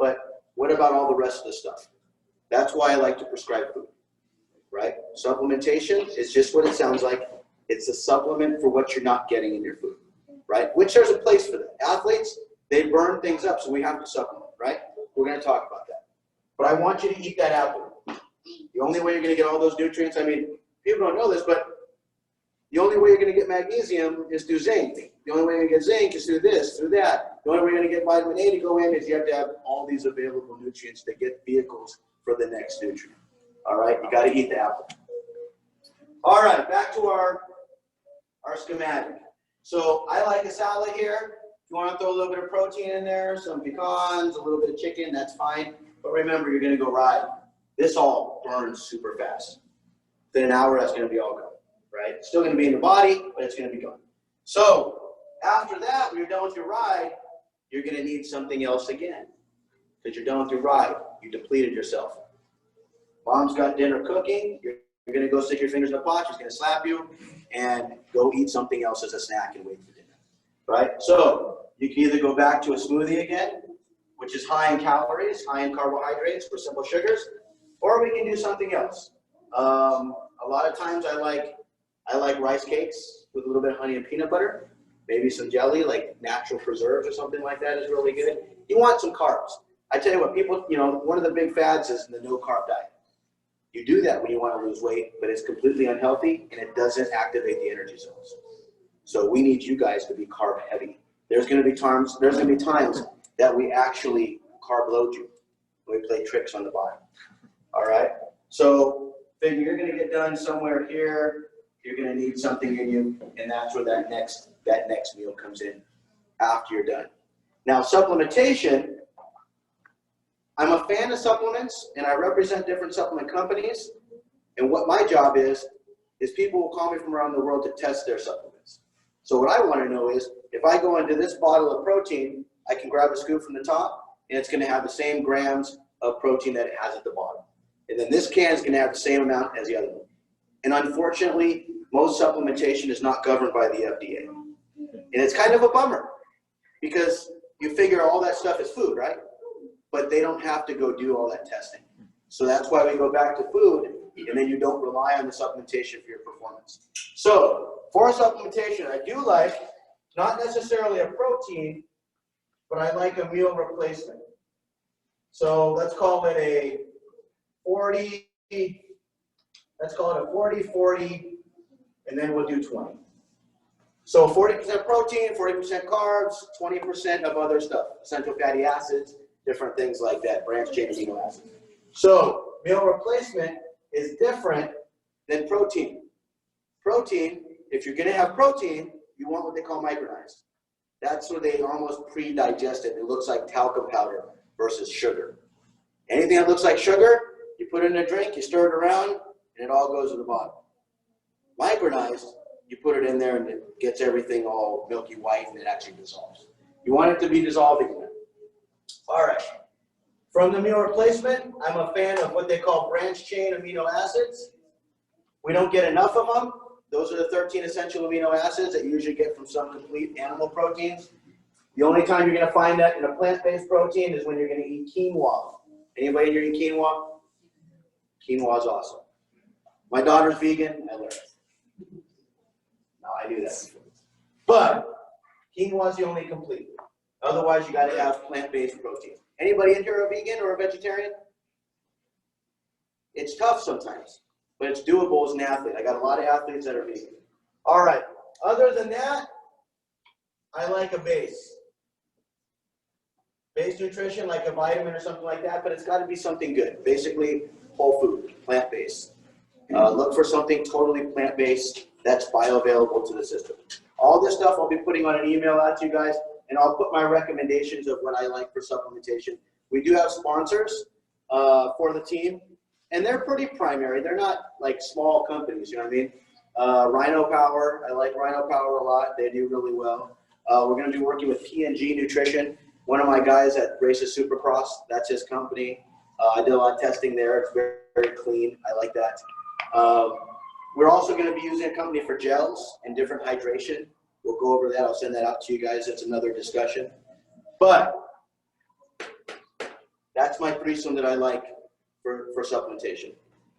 but what about all the rest of the stuff? That's why I like to prescribe food, right? Supplementation is just what it sounds like. It's a supplement for what you're not getting in your food, right? Which there's a place for that. Athletes, they burn things up, so we have to supplement, right? We're going to talk about that. But I want you to eat that apple. The only way you're going to get all those nutrients, people don't know this, but the only way you're going to get magnesium is through zinc. The only way you're going to get zinc is through this, through that. The only way you're going to get vitamin A to go in is you have to have all these available nutrients to get vehicles for the next nutrient. All right, you got to eat the apple. All right, back to our schematic. So I like a salad here. If you want to throw a little bit of protein in there, some pecans, a little bit of chicken, that's fine. But remember, you're going to go ride. This all burns super fast. Within an hour, that's going to be all gone, right? It's still going to be in the body, but it's going to be gone. So after that, when you're done with your ride, you're going to need something else again. Because you're done with your ride. You depleted yourself. Mom's got dinner cooking. You're going to go stick your fingers in the pot. She's going to slap you and go eat something else as a snack and wait for dinner, right? So you can either go back to a smoothie again, which is high in calories, high in carbohydrates for simple sugars, or we can do something else. A lot of times I like rice cakes with a little bit of honey and peanut butter, maybe some jelly, like natural preserves or something like that is really good. You want some carbs. I tell you what, people, one of the big fads is the no-carb diet. You do that when you want to lose weight, but it's completely unhealthy and it doesn't activate the energy zones. So we need you guys to be carb heavy. There's going to be times that we actually carb load you. We play tricks on the body. All right. So figure you're going to get done somewhere here. You're going to need something in you, and that's where that next meal comes in after you're done. Now supplementation. I'm a fan of supplements, and I represent different supplement companies. And what my job is people will call me from around the world to test their supplements. So what I want to know is, if I go into this bottle of protein, I can grab a scoop from the top, and it's going to have the same grams of protein that it has at the bottom. And then this can is going to have the same amount as the other one. And unfortunately, most supplementation is not governed by the FDA. And it's kind of a bummer, because you figure all that stuff is food, right? But they don't have to go do all that testing. So that's why we go back to food, and then you don't rely on the supplementation for your performance. So for supplementation, I do like not necessarily a protein, but I like a meal replacement. So let's call it a 40, 40, and then we'll do 20. So 40% protein, 40% carbs, 20% of other stuff, essential fatty acids, different things like that, branched chain amino acids. So meal replacement is different than protein. Protein, if you're going to have protein, you want what they call micronized. That's where they almost pre-digest it. It looks like talcum powder versus sugar. Anything that looks like sugar, you put it in a drink, you stir it around, and it all goes to the bottom. Micronized, you put it in there and it gets everything all milky white and it actually dissolves. You want it to be dissolving there. All right. From the meal replacement, I'm a fan of what they call branched chain amino acids. We don't get enough of them. Those are the 13 essential amino acids that you usually get from some complete animal proteins. The only time you're going to find that in a plant-based protein is when you're going to eat quinoa. Anybody here eat quinoa? Quinoa is awesome. My daughter's vegan. I learned. No, I knew that before. But quinoa is the only complete. Otherwise, you got to have plant-based protein. Anybody in here a vegan or a vegetarian? It's tough sometimes, but it's doable as an athlete. I got a lot of athletes that are vegan. All right. Other than that, I like a base. Base nutrition, like a vitamin or something like that, but it's got to be something good. Basically, whole food, plant-based. Look for something totally plant-based that's bioavailable to the system. All this stuff I'll be putting on an email out to you guys, and I'll put my recommendations of what I like for supplementation. We do have sponsors for the team, and they're pretty primary. They're not like small companies, you know what I mean? Rhino Power, I like Rhino Power a lot. They do really well. We're going to be working with P&G Nutrition. One of my guys that races Supercross, that's his company. I did a lot of testing there. It's very, very clean. I like that. We're also going to be using a company for gels and different hydration We'll go over that. I'll send that out to you guys. It's another discussion. But that's my threesome that I like for supplementation.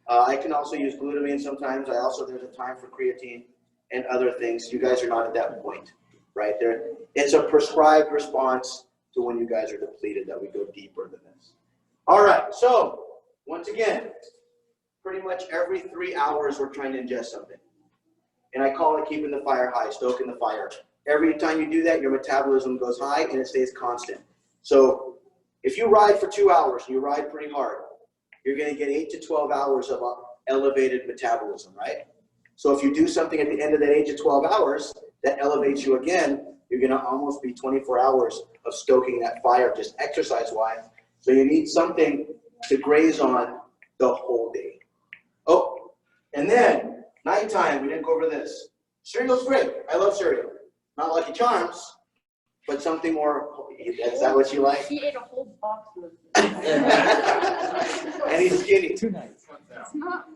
I can also use glutamine sometimes. There's a time for creatine and other things. You guys are not at that point, right? It's a prescribed response to when you guys are depleted that we go deeper than this. All right, so once again, pretty much every 3 hours we're trying to ingest something. And I call it keeping the fire high, stoking the fire. Every time you do that, your metabolism goes high and it stays constant. So if you ride for 2 hours and you ride pretty hard, you're going to get 8 to 12 hours of elevated metabolism, right? So if you do something at the end of that 8 to 12 hours, that elevates you again, you're going to almost be 24 hours of stoking that fire just exercise-wise. So you need something to graze on the whole day. Oh, and then nighttime, we didn't go over this. Cereal's great. I love cereal. Not Lucky Charms, but something more. Is that what you like? He ate a whole box of And he's skinny. 2 nights.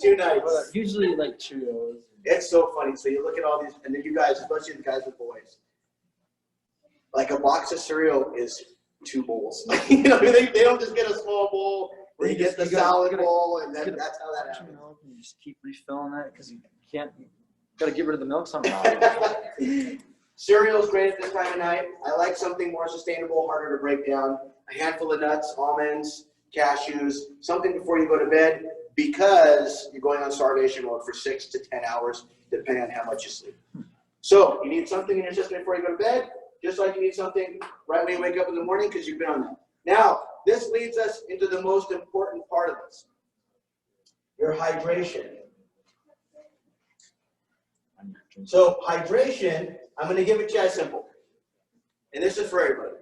2 nights. But usually like Cheerios. It's so funny. So you look at all these, and then you guys, especially the guys with boys, like a box of cereal is 2 bowls. You know, they don't just get a small bowl. They get the salad bowl, and then that's how that happens. Milk and you just keep refilling that because you can't. You gotta get rid of the milk somehow. Cereal's great at this time of night. I like something more sustainable, harder to break down. A handful of nuts, almonds, cashews, something before you go to bed, because you're going on starvation mode for 6 to 10 hours, depending on how much you sleep. So you need something in your system before you go to bed, just like you need something right when you wake up in the morning because you've been on that. Now, this leads us into the most important part of this, your hydration. So hydration, I'm going to give it to you as simple. And this is for everybody.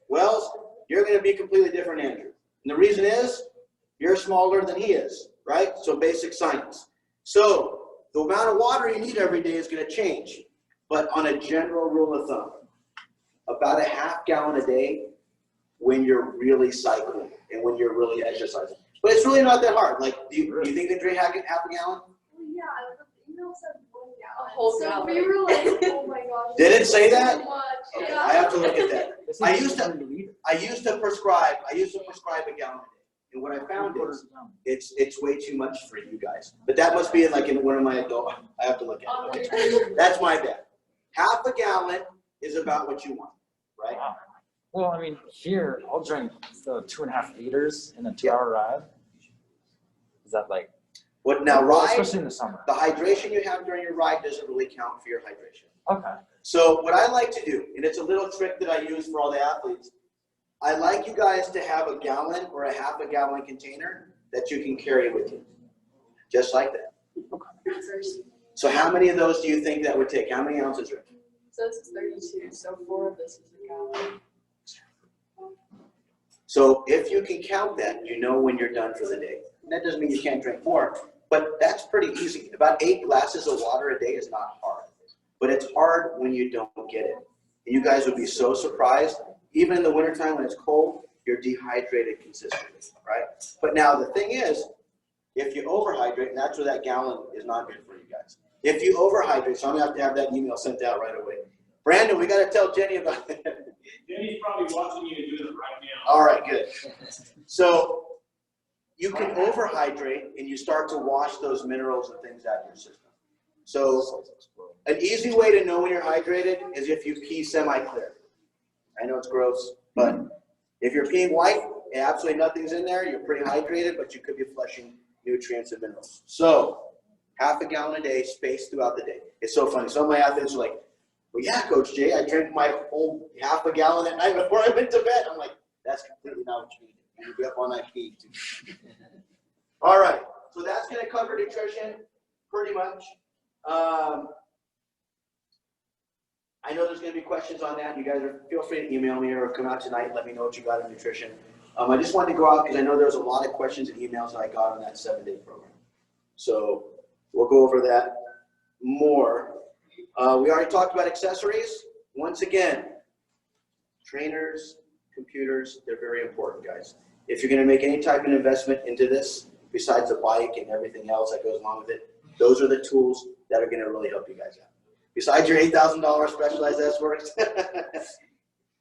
Wells, you're going to be completely different, Andrew. And the reason is, you're smaller than he is, right? So basic science. So the amount of water you need every day is going to change. But on a general rule of thumb, about a ½ gallon a day when you're really cycling and when you're really exercising. But it's really not that hard. Like, do you think they drink half a gallon? Yeah, the email said 1 gallon. A whole so gallon. we were like, oh my gosh. Did it say that? So much. Okay, Yeah. I have to look at that. This I is used to- 100 liters. I used to prescribe a gallon a day. And what I found is it's way too much for you guys. But that must be in one of my adult, I have to look at it. Okay. That's my bad. ½ gallon is about what you want, right? Wow. Well, I mean, here I'll drink 2.5 liters in a 2-hour ride. Is that like? What now, Well, ride, especially in the summer. the hydration you have during your ride doesn't really count for your hydration. Okay. So what I like to do, and it's a little trick that I use for all the athletes, I like you guys to have a gallon or a ½ gallon container that you can carry with you. Just like that. So how many of those do you think that would take? How many ounces, Rick? So this is 32, so 4 of this is a gallon. So if you can count that, you know when you're done for the day. And that doesn't mean you can't drink more, but that's pretty easy. About 8 glasses of water a day is not hard, but it's hard when you don't get it. And you guys would be so surprised. Even in the wintertime when it's cold, you're dehydrated consistently, right? But now the thing is, if you overhydrate, and that's where that gallon is not good for you guys. If you overhydrate, so I'm gonna have to have that email sent out right away. Brandon, we gotta tell Jenny about that. Jenny's probably watching you and doing it right now. All right, good. So you can overhydrate and you start to wash those minerals and things out of your system. So an easy way to know when you're hydrated is if you pee semi-clear. I know it's gross, but if you're peeing white and absolutely nothing's in there, you're pretty hydrated, but you could be flushing nutrients and minerals. So ½ gallon a day, spaced throughout the day. It's so funny. Some of my athletes are like, well, yeah, Coach Jay, I drank my whole ½ gallon at night before I went to bed. I'm like, that's completely not what you need. You be up all night peeing too. All right, so that's going to cover nutrition pretty much. I know there's going to be questions on that. You guys feel free to email me or come out tonight and let me know what you got in nutrition. I just wanted to go out because I know there's a lot of questions and emails that I got on that 7-day program. So we'll go over that more. We already talked about accessories. Once again, trainers, computers, they're very important, guys. If you're going to make any type of investment into this, besides the bike and everything else that goes along with it, those are the tools that are going to really help you guys out. Besides your $8,000 Specialized S-Works?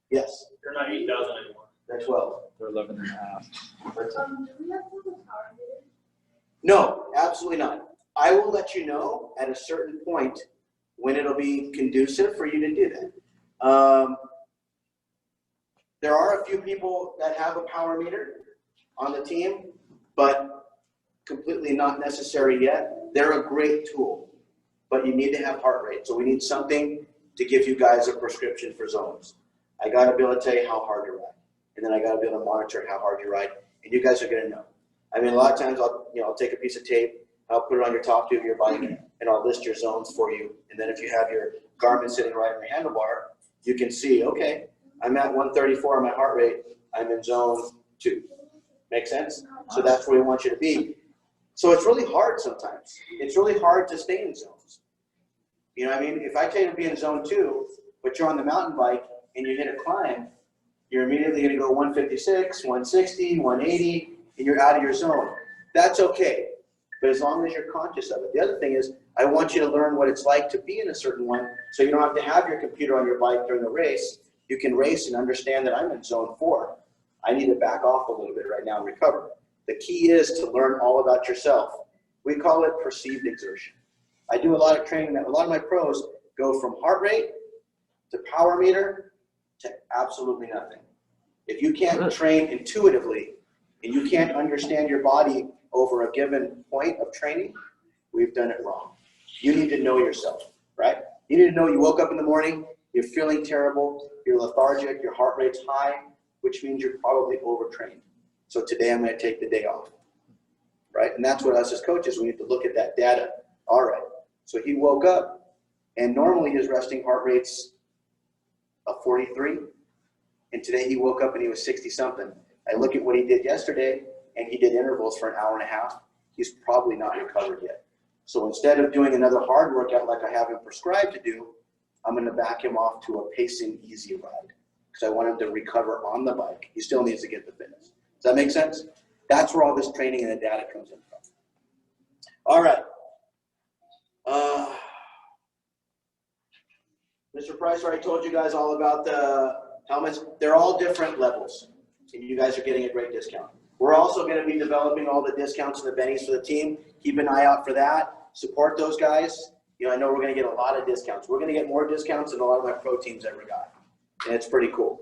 Yes, They're not 8,000 anymore. they're 12. They're 11 and a half. Do we have to have a power meter? No, absolutely not. I will let you know at a certain point when it'll be conducive for you to do that. There are a few people that have a power meter on the team, but completely not necessary yet. They're a great tool, but you need to have heart rate. So we need something to give you guys a prescription for zones. I gotta be able to tell you how hard you ride, and then I gotta be able to monitor how hard you ride, and you guys are gonna know. I mean, a lot of times I'll take a piece of tape, I'll put it on your top tube of your bike, and I'll list your zones for you. And then if you have your Garmin sitting right on your handlebar, you can see, okay, I'm at 134 on my heart rate, I'm in zone 2. Make sense? So that's where we want you to be. So it's really hard sometimes. It's really hard to stay in zones. You know what I mean? If I tell you to be in zone 2, but you're on the mountain bike and you hit a climb, you're immediately gonna go 156, 160, 180, and you're out of your zone. That's okay, but as long as you're conscious of it. The other thing is, I want you to learn what it's like to be in a certain one, so you don't have to have your computer on your bike during the race. You can race and understand that I'm in zone 4. I need to back off a little bit right now and recover. The key is to learn all about yourself. We call it perceived exertion. I do a lot of training that a lot of my pros go from heart rate to power meter to absolutely nothing. If you can't train intuitively and you can't understand your body over a given point of training, we've done it wrong. You need to know yourself, right? You need to know you woke up in the morning, you're feeling terrible, you're lethargic, your heart rate's high, which means you're probably overtrained. So today I'm going to take the day off, right? And that's what us as coaches, we need to look at that data. All right, so he woke up, and normally his resting heart rate's a 43, and today he woke up and he was 60-something. I look at what he did yesterday, and he did intervals for an hour and a half. He's probably not recovered yet. So instead of doing another hard workout like I have him prescribed to do, I'm going to back him off to a pacing easy ride because I want him to recover on the bike. He still needs to get the fitness. Does that make sense? That's where all this training and the data comes in from. All right. Mr. Price already told you guys all about the helmets. They're all different levels, and you guys are getting a great discount. We're also going to be developing all the discounts and the bennies for the team. Keep an eye out for that. Support those guys. You know, I know we're going to get a lot of discounts. We're going to get more discounts than a lot of my pro teams ever got, and it's pretty cool.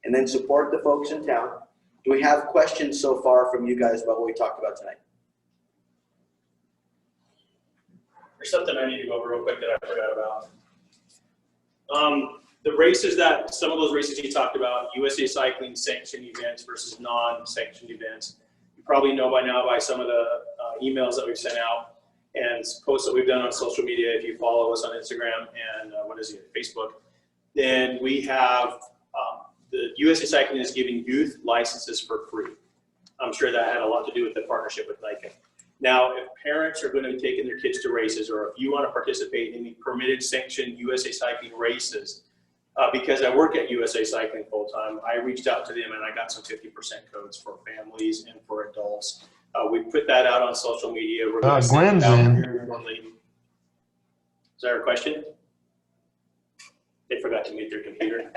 And then support the folks in town. Do we have questions so far from you guys about what we talked about tonight? There's something I need to go over real quick that I forgot about. The races that, some of those races you talked about, USA Cycling sanctioned events versus non-sanctioned events. You probably know by now by some of the emails that we've sent out and posts that we've done on social media. If you follow us on Instagram and Facebook, then we have the USA Cycling is giving youth licenses for free. I'm sure that had a lot to do with the partnership with Nike. Now, if parents are going to be taking their kids to races, or if you want to participate in the permitted sanctioned USA Cycling races, because I work at USA Cycling full time, I reached out to them and I got some 50% codes for families and for adults. We put that out on social media. We're going to send it out here shortly. Is there a question? They forgot to mute their computer.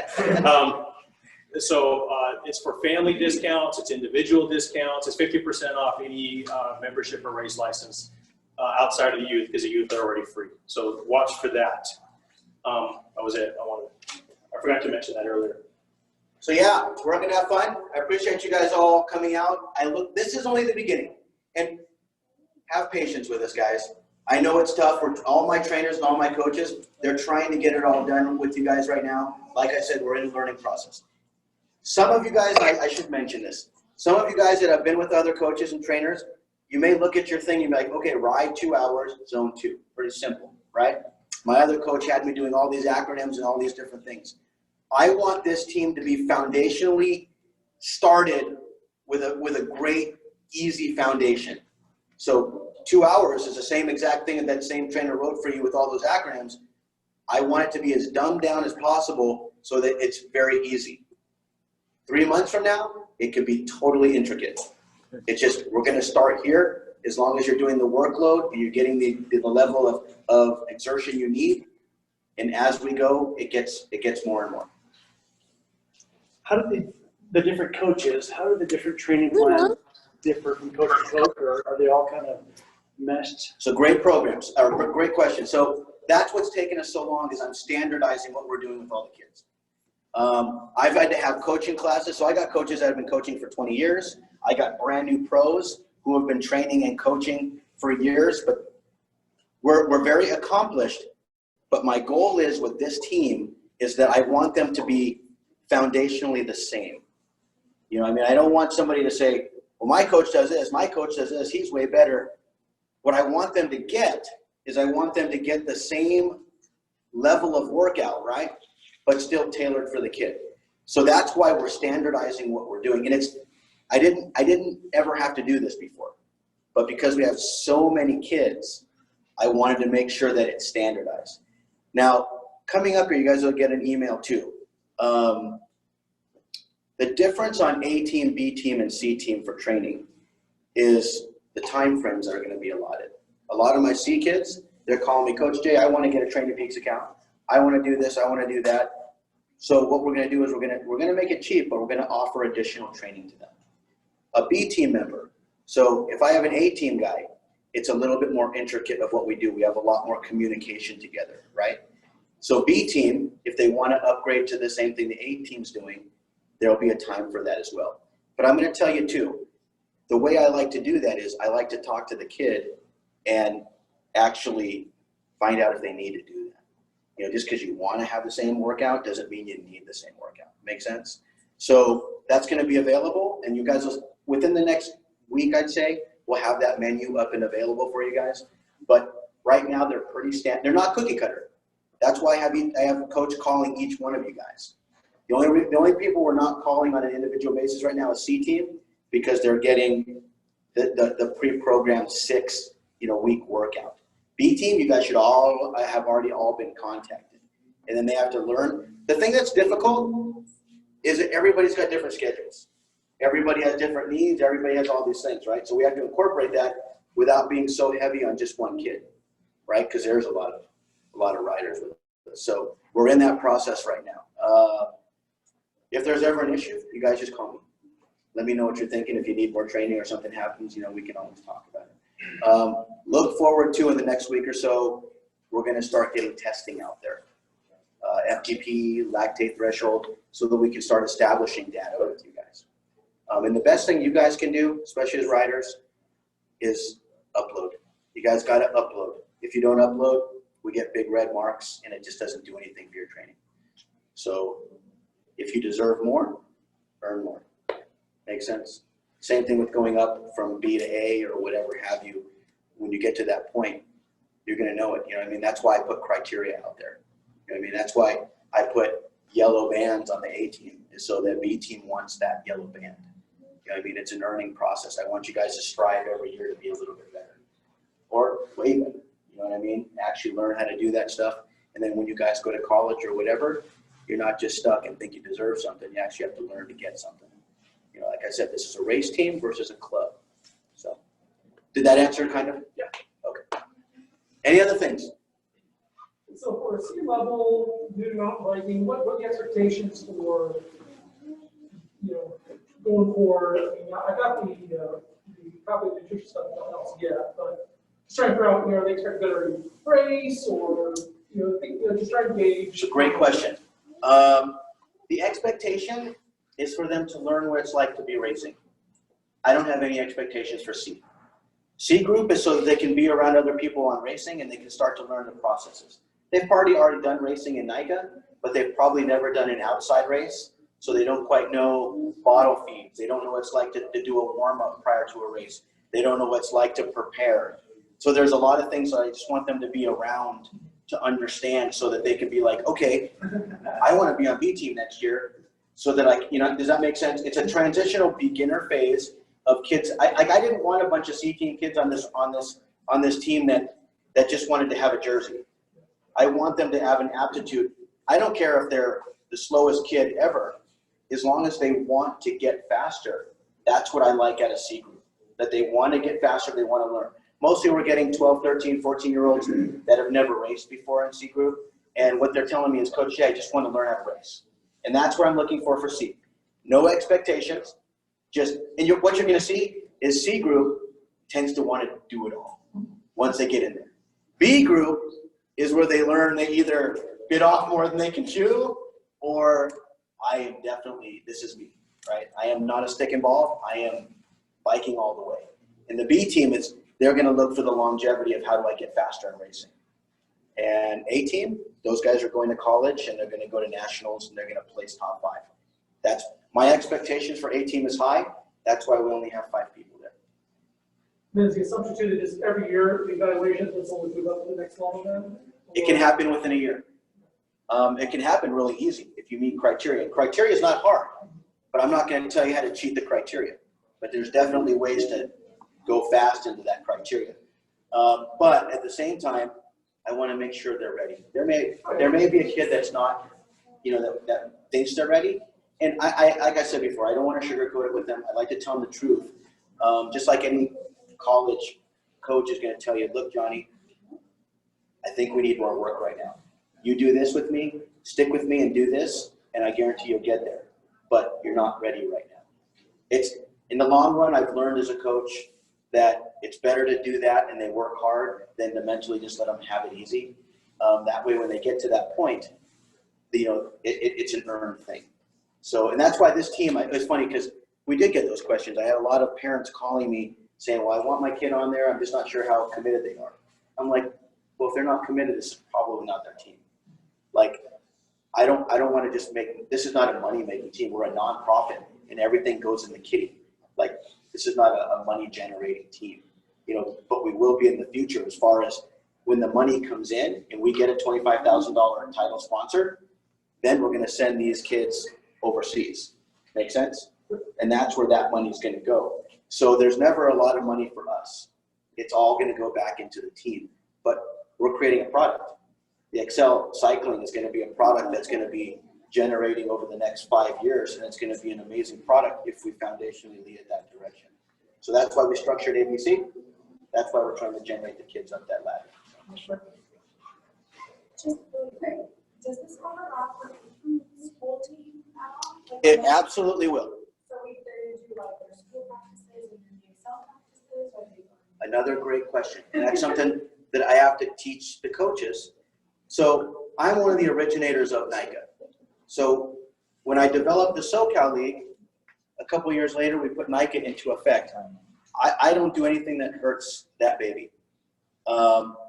So it's for family discounts, it's individual discounts, it's 50% off any membership or race license outside of the youth, because the youth are already free. So watch for that. That was it. I forgot to mention that earlier. So yeah, we're going to have fun. I appreciate you guys all coming out. This is only the beginning, and have patience with us, guys. I know it's tough. All my trainers and all my coaches, they're trying to get it all done with you guys right now. Like I said, we're in the learning process. Some of you guys, I should mention this. Some of you guys that have been with other coaches and trainers, you may look at your thing and be like, okay, ride 2 hours, zone 2. Pretty simple, right? My other coach had me doing all these acronyms and all these different things. I want this team to be foundationally started with a great, easy foundation. So 2 hours is the same exact thing that same trainer wrote for you with all those acronyms. I want it to be as dumbed down as possible so that it's very easy. 3 months from now, it could be totally intricate. It's just, we're going to start here. As long as you're doing the workload and you're getting the level of exertion you need, And as we go, it gets more and more. How do the different coaches, how do the different training plans differ from coach to coach, or are they all kind of meshed? So great programs, or great question. So that's what's taken us so long, is I'm standardizing what we're doing with all the kids. I've had to have coaching classes. So I got coaches that have been coaching for 20 years. I got brand new pros who have been training and coaching for years, but we're very accomplished. But my goal is with this team is that I want them to be foundationally the same. You know, I mean, I don't want somebody to say, well, my coach does this, my coach does this, he's way better. What I want them to get is I want them to get the same level of workout, right? But still tailored for the kid. So that's why we're standardizing what we're doing. And I didn't ever have to do this before, but because we have so many kids, I wanted to make sure that it's standardized. Now, coming up here, you guys will get an email too. The difference on A team, B team, and C team for training is the time frames that are going to be allotted. A lot of my C kids, they're calling me, Coach Jay, I want to get a Training Peaks account. I want to do this, I want to do that. So what we're going to do is we're going to make it cheap, but we're going to offer additional training to them. A B team member. So if I have an A team guy, it's a little bit more intricate of what we do. We have a lot more communication together, right? So B team, if they want to upgrade to the same thing the A team's doing, there'll be a time for that as well. But I'm going to tell you too, the way I like to do that is I like to talk to the kid and actually find out if they need to do that. You know, just because you want to have the same workout doesn't mean you need the same workout. Make sense? So that's going to be available, and you guys will, within the next week, I'd say, we'll have that menu up and available for you guys. But right now they're pretty they're not cookie cutter. That's why I have a coach calling each one of you guys. The only people we're not calling on an individual basis right now is C team, because they're getting the pre-programmed 6-week workout. B team, you guys should all have already been contacted, and then they have to learn. The thing that's difficult is that everybody's got different schedules. Everybody has different needs. Everybody has all these things, right? So we have to incorporate that without being so heavy on just one kid, right? Because there's a lot of riders with us. So we're in that process right now. If there's ever an issue, you guys just call me. Let me know what you're thinking. If you need more training or something happens, we can always talk about it. Look forward to, in the next week or so, we're going to start getting testing out there. FTP, lactate threshold, so that we can start establishing data with you guys. And the best thing you guys can do, especially as riders, is upload. You guys got to upload. If you don't upload, we get big red marks, and it just doesn't do anything for your training. So if you deserve more, earn more. Makes sense? Same thing with going up from B to A or whatever have you. When you get to that point, you're going to know it. You know what I mean? That's why I put criteria out there. You know what I mean? That's why I put yellow bands on the A team, is so that B team wants that yellow band. You know what I mean? It's an earning process. I want you guys to strive every year to be a little bit better, or way better. You know what I mean? Actually learn how to do that stuff. And then when you guys go to college or whatever, you're not just stuck and think you deserve something. You actually have to learn to get something. Like I said, this is a race team versus a club. So did that answer kind of? Yeah. Okay. Any other things? So for C level, new mountain biking, what are the expectations for, going forward? I mean, I got the probably the nutrition stuff, nothing else yet, but just trying to figure out, they expect better race, or, just trying to gauge. It's a great question. The expectation is for them to learn what it's like to be racing. I don't have any expectations for C. C group is so that they can be around other people on racing and they can start to learn the processes. They've already done racing in NICA, but they've probably never done an outside race, so they don't quite know bottle feeds. They don't know what it's like to do a warm-up prior to a race. They don't know what it's like to prepare. So there's a lot of things that I just want them to be around to understand, so that they can be like, okay, I want to be on B team next year. So that does that make sense? It's a transitional beginner phase of kids. I didn't want a bunch of C team kids on this team that just wanted to have a jersey. I want them to have an aptitude. I don't care if they're the slowest kid ever, as long as they want to get faster. That's what I like at a C group, that they want to get faster, they want to learn. Mostly we're getting 12, 13, 14-year-olds that have never raced before in C group, And what they're telling me is, Coach, I just want to learn how to race. And that's what I'm looking for C. No expectations. And what you're going to see is C group tends to want to do it all once they get in there. B group is where they learn they either bit off more than they can chew, or I am definitely, this is me, right? I am not a stick and ball. I am biking all the way. And the B team they're going to look for the longevity of how do I get faster in racing. And A team, those guys are going to college and they're going to go to nationals and they're going to place top 5. That's my expectations for A team is high. That's why we only have 5 people there. Then is the assumption too that just every year the evaluations will always move up to the next level then? It can happen within a year. It can happen really easy if you meet criteria. And criteria is not hard, but I'm not going to tell you how to cheat the criteria. But there's definitely ways to go fast into that criteria. But at the same time, I want to make sure they're ready. There may be a kid that's not, that thinks they're ready. And I like I said before, I don't want to sugarcoat it with them. I like to tell them the truth. Just like any college coach is going to tell you, look, Johnny, I think we need more work right now. You do this with me, stick with me and do this, and I guarantee you'll get there. But you're not ready right now. It's in the long run, I've learned as a coach that it's better to do that and they work hard than to mentally just let them have it easy. That way, when they get to that point, it's an earned thing. So, and that's why this team, it's funny because we did get those questions. I had a lot of parents calling me saying, well, I want my kid on there. I'm just not sure how committed they are. I'm like, well, if they're not committed, this is probably not their team. Like, I don't want to just this is not a money-making team. We're a nonprofit and everything goes in the kitty. Like, this is not a money-generating team, but we will be in the future as far as when the money comes in and we get a $25,000 title sponsor, then we're going to send these kids overseas. Make sense? And that's where that money is going to go. So there's never a lot of money for us. It's all going to go back into the team. But we're creating a product. The Accel cycling is going to be a product that's going to be generating over the next 5 years, and it's going to be an amazing product if we foundationally lead it that direction. So that's why we structured ABC. That's why we're trying to generate the kids up that ladder. Just really quick, does this overlap with the school team at all? Like, It absolutely will. So we do like their school practices and then the Excel practices, or do you? Another great question. And that's something that I have to teach the coaches. So I'm one of the originators of NICA. So when I developed the SoCal League, a couple years later, we put NICA into effect. I don't do anything that hurts that baby.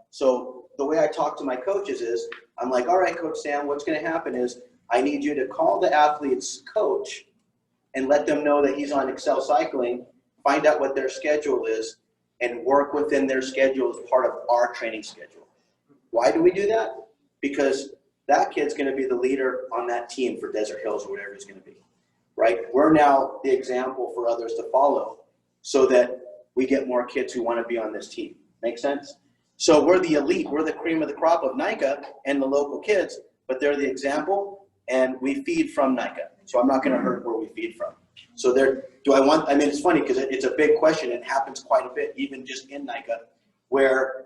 So the way I talk to my coaches is, I'm like, all right, Coach Sam, what's going to happen is I need you to call the athlete's coach and let them know that he's on Accel Cycling, find out what their schedule is, and work within their schedule as part of our training schedule. Why do we do that? Because that kid's going to be the leader on that team for Desert Hills or whatever it's going to be, right? We're now the example for others to follow so that we get more kids who want to be on this team. Make sense? So we're the elite. We're the cream of the crop of NICA and the local kids, but they're the example, and we feed from NICA. So I'm not going to hurt where we feed from. So it's funny because it's a big question. It happens quite a bit, even just in NICA, where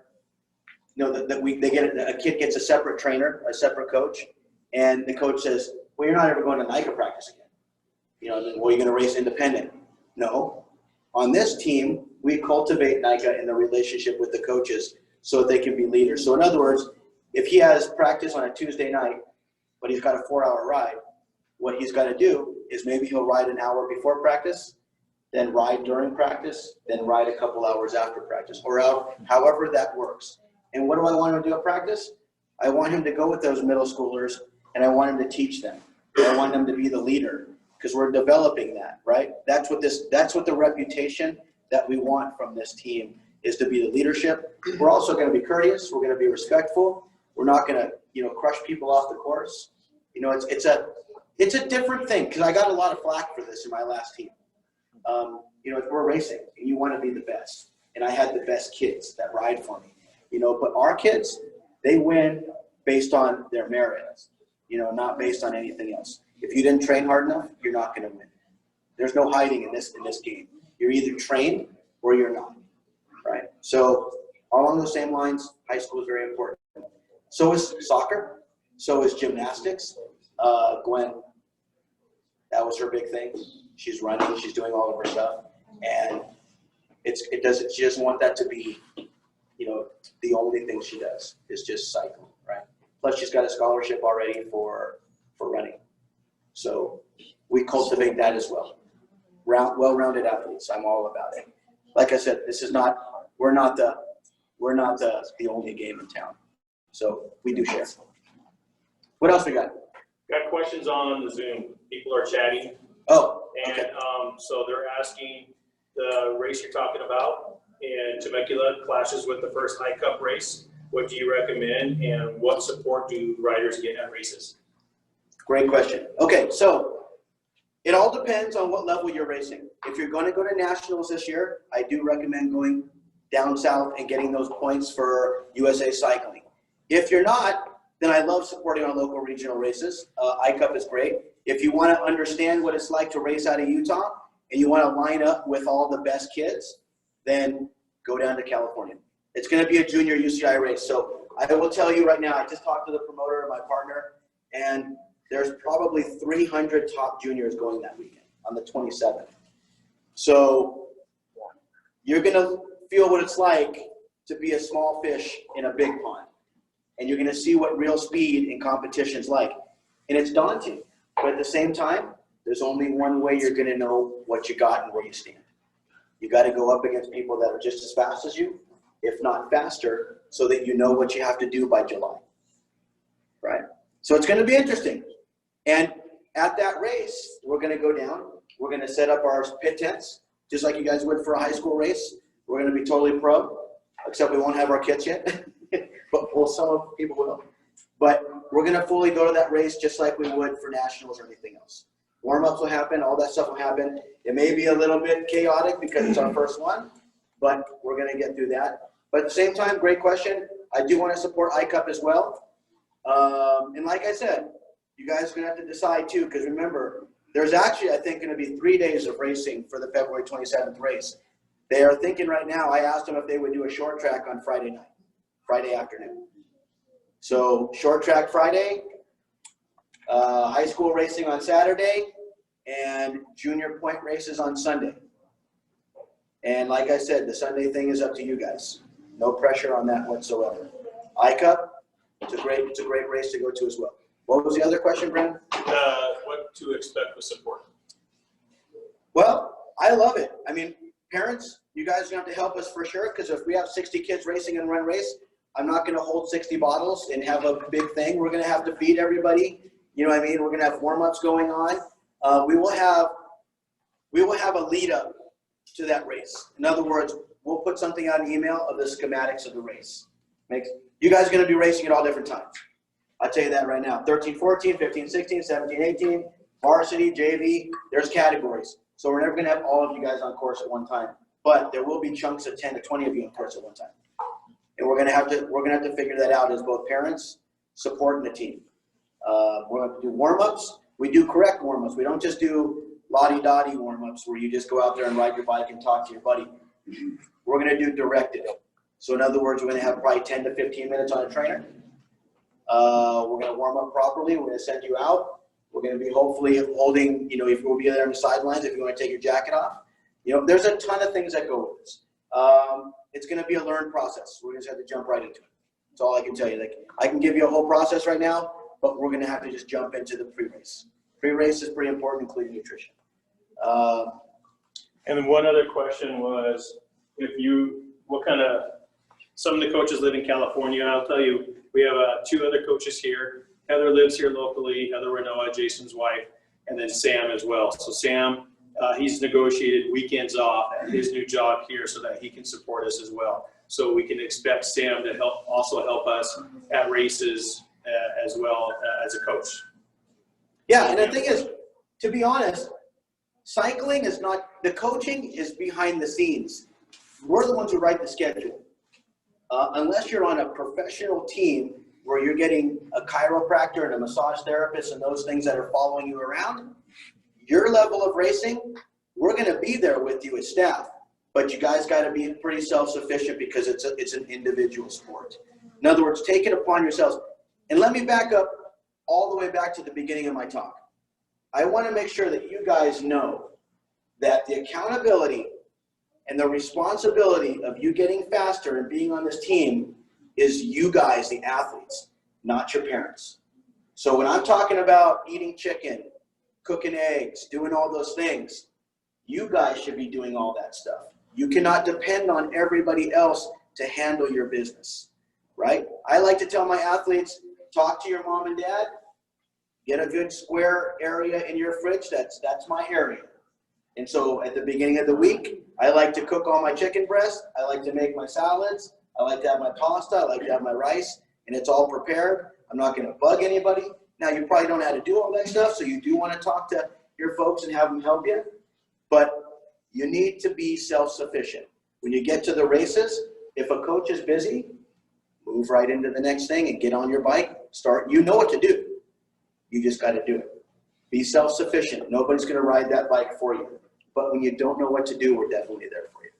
a kid gets a separate trainer, a separate coach, and the coach says, well, you're not ever going to NICA practice again. Well, you're going to race independent. No. On this team, we cultivate NICA in the relationship with the coaches so that they can be leaders. So in other words, if he has practice on a Tuesday night, but he's got a 4-hour ride, what he's got to do is maybe he'll ride an hour before practice, then ride during practice, then ride a couple hours after practice, or however that works. And what do I want him to do at practice? I want him to go with those middle schoolers, and I want him to teach them. And I want him to be the leader, because we're developing that, right? That's what the reputation that we want from this team is, to be the leadership. We're also going to be courteous. We're going to be respectful. We're not going to, crush people off the course. It's a different thing, because I got a lot of flack for this in my last team. We're racing, and you want to be the best. And I had the best kids that ride for me. But our kids, they win based on their merits, not based on anything else. If you didn't train hard enough, you're not going to win. There's no hiding in this game. You're either trained or you're not, right? So along those same lines, high school is very important. So is soccer. So is gymnastics. Gwen, that was her big thing. She's running, she's doing all of her stuff. And she doesn't want that to be, the only thing she does is just cycle, right? Plus she's got a scholarship already for running. So we cultivate that as well. Well-rounded athletes, I'm all about it. Like I said, we're not the only game in town. So we do share. What else we got? Got questions on the Zoom. People are chatting. Oh, And okay. so they're asking the race you're talking about in Temecula clashes with the first High Cup race. What do you recommend and what support do riders get at races? Great question. Okay, so it all depends on what level you're racing. If you're going to go to nationals this year, I do recommend going down south and getting those points for USA Cycling. If you're not, then I love supporting our local regional races. iCup is great. If you want to understand what it's like to race out of Utah and you want to line up with all the best kids, then go down to California. It's going to be a junior UCI race. So I will tell you right now, I just talked to the promoter, my partner, and there's probably 300 top juniors going that weekend on the 27th. So you're going to feel what it's like to be a small fish in a big pond. And you're going to see what real speed in competition is like. And it's daunting. But at the same time, there's only one way you're going to know what you got and where you stand. You got to go up against people that are just as fast as you, if not faster, so that you know what you have to do by July. Right? So it's going to be interesting. And at that race, we're going to go down. We're going to set up our pit tents, just like you guys would for a high school race. We're going to be totally pro, except we won't have our kits yet. But some people will. But we're going to fully go to that race just like we would for nationals or anything else. Warm-ups will happen. All that stuff will happen. It may be a little bit chaotic because it's our first one, but we're going to get through that. But at the same time, great question. I do want to support iCup as well. And like I said, you guys are going to have to decide too, because remember, there's actually, I think, going to be 3 days of racing for the February 27th race. They are thinking right now, I asked them if they would do a short track on Friday night, Friday afternoon. So short track Friday, high school racing on Saturday, and junior point races on Sunday. And like I said, the Sunday thing is up to you guys. No pressure on that whatsoever. iCup, it's a great race to go to as well. What was the other question, Brandon? What to expect with support? Well, I love it. I mean, parents, you guys are going to have to help us for sure, because if we have 60 kids racing in one race, I'm not going to hold 60 bottles and have a big thing. We're going to have to feed everybody. You know what I mean? We're going to have warm-ups going on. We will have a lead up to that race. In other words, we'll put something out in email of the schematics of the race. You guys are going to be racing at all different times. I'll tell you that right now. 13, 14, 15, 16, 17, 18, varsity, JV, there's categories. So we're never going to have all of you guys on course at one time. But there will be chunks of 10 to 20 of you on course at one time. And we're going to have to figure that out as both parents, supporting the team. We're going to do warm-ups. We do correct warm-ups. We don't just do lottie-dottie warm-ups where you just go out there and ride your bike and talk to your buddy. We're going to do directed. So in other words, we're going to have probably 10 to 15 minutes on a trainer. We're going to warm up properly. We're going to send you out. We're going to be hopefully holding, if we'll be there on the sidelines, if you want to take your jacket off. There's a ton of things that go with this. It's going to be a learned process. We're going to have to jump right into it. That's all I can tell you. Like, I can give you a whole process right now, but we're going to have to just jump into the pre-race. Pre-race is pretty important, including nutrition. And then one other question was, some of the coaches live in California. I'll tell you, we have 2 other coaches here. Heather lives here locally, Heather Renoa, Jason's wife, and then Sam as well. So Sam, he's negotiated weekends off at his new job here so that he can support us as well. So we can expect Sam to also help us at races as well as a coach. Yeah, and the thing is, to be honest, cycling is not, the coaching is behind the scenes. We're the ones who write the schedule. Unless you're on a professional team where you're getting a chiropractor and a massage therapist and those things that are following you around, your level of racing, we're going to be there with you as staff. But you guys got to be pretty self-sufficient because it's an individual sport. In other words, take it upon yourselves. And let me back up all the way back to the beginning of my talk. I want to make sure that you guys know that the accountability and the responsibility of you getting faster and being on this team is you guys, the athletes, not your parents. So when I'm talking about eating chicken, cooking eggs, doing all those things, you guys should be doing all that stuff. You cannot depend on everybody else to handle your business, right? I like to tell my athletes, talk to your mom and dad, get a good square area in your fridge. That's my area. And so at the beginning of the week, I like to cook all my chicken breast. I like to make my salads. I like to have my pasta. I like to have my rice, and it's all prepared. I'm not going to bug anybody. Now, you probably don't know how to do all that stuff, so you do want to talk to your folks and have them help you. But you need to be self-sufficient. When you get to the races, if a coach is busy, move right into the next thing and get on your bike. Start. You know what to do. You just got to do it. Be self-sufficient. Nobody's going to ride that bike for you. But when you don't know what to do, we're definitely there for you.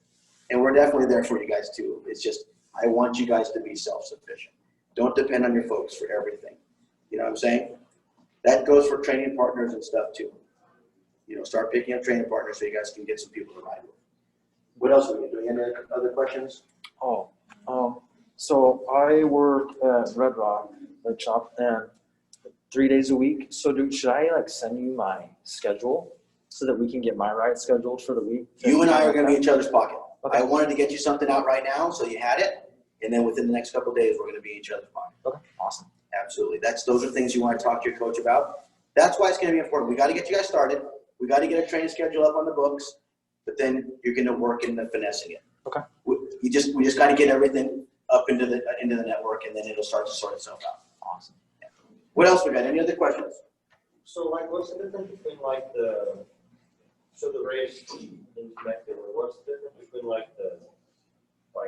And we're definitely there for you guys too. It's just, I want you guys to be self-sufficient. Don't depend on your folks for everything. You know what I'm saying? That goes for training partners and stuff too. You know, start picking up training partners so you guys can get some people to ride with. What else are we doing? Any other questions? So I work at Red Rock, the shop, and 3 days a week. So should I like send you my schedule so that we can get my ride scheduled for the week? You and I are going to be in each other's pocket. Okay. I wanted to get you something out right now so you had it. And then within the next couple of days, we're going to be in each other's pocket. Okay, awesome. Absolutely. Those are things you want to talk to your coach about. That's why it's going to be important. We got to get you guys started. We got to get a training schedule up on the books, but then you're going to work in the finessing it. Okay. We just got to get everything up into the network, and then it'll start to sort itself out. Awesome. Yeah. What else we got? Any other questions? So like, what's the difference between like the race in Connecticut, what's the difference between like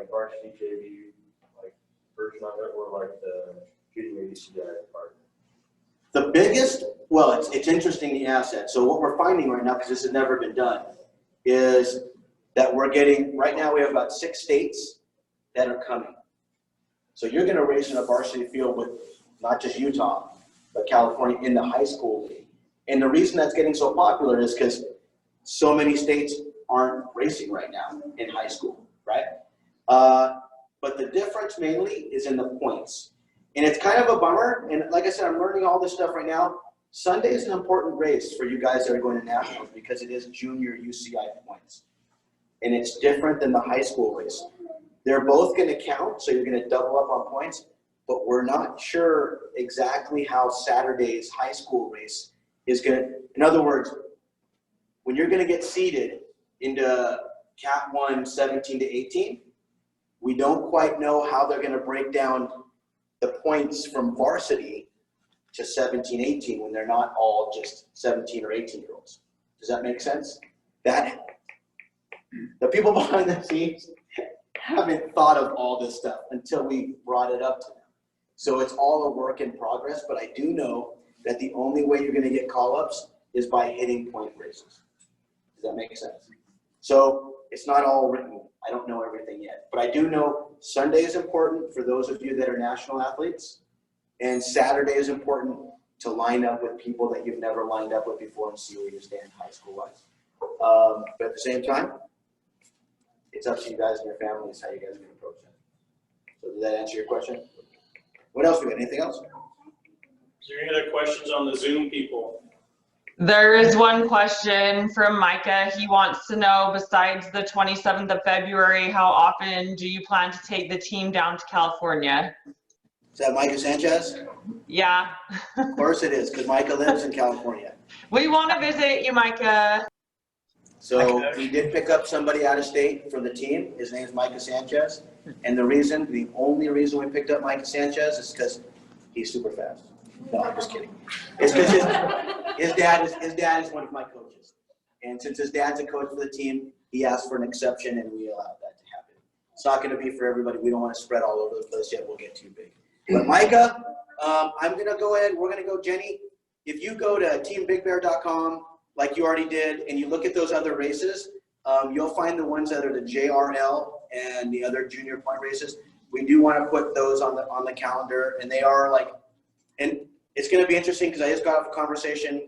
varsity JV, like version of it, or like the junior UCI part? The biggest, well, it's interesting the asset. So what we're finding right now, because this has never been done, is that we're getting, right now we have about 6 states that are coming. So you're going to race in a varsity field with not just Utah, but California in the high school league. And the reason that's getting so popular is because so many states aren't racing right now in high school, right? But the difference mainly is in the points. And it's kind of a bummer. And like I said, I'm learning all this stuff right now. Sunday is an important race for you guys that are going to nationals because it is junior UCI points. And it's different than the high school race. They're both going to count, so you're going to double up on points. But we're not sure exactly how Saturday's high school race is going to, in other words, when you're going to get seeded into Cat 1 17 to 18, we don't quite know how they're going to break down the points from varsity to 17, 18 when they're not all just 17 or 18-year-olds. Does that make sense? That the people behind the scenes haven't thought of all this stuff until we brought it up to them. So it's all a work in progress, but I do know that the only way you're going to get call-ups is by hitting point races. Does that make sense? So it's not all written. I don't know everything yet, but I do know Sunday is important for those of you that are national athletes, and Saturday is important to line up with people that you've never lined up with before and see where you stand high school-wise. But at the same time, it's up to you guys and your families how you guys are going to approach that. So did that answer your question? What else we got? Anything else? Is there any other questions on the Zoom people? There is one question from Micah. He wants to know, besides the 27th of February, how often do you plan to take the team down to California? Is that Micah Sanchez? Yeah. Of course it is, because Micah lives in California. We want to visit you, Micah. So we did pick up somebody out of state for the team. His name is Micah Sanchez. And the only reason we picked up Micah Sanchez is because he's super fast. No, I'm just kidding. It's because his dad is one of my coaches. And since his dad's a coach for the team, he asked for an exception and we allowed that to happen. It's not going to be for everybody. We don't want to spread all over the place yet. We'll get too big. But Micah, I'm going to go ahead. We're going to go, Jenny. If you go to teambigbear.com, like you already did, and you look at those other races, you'll find the ones that are the JRL and the other junior point races. We do want to put those on the calendar, and they are like, and it's going to be interesting because I just got off a conversation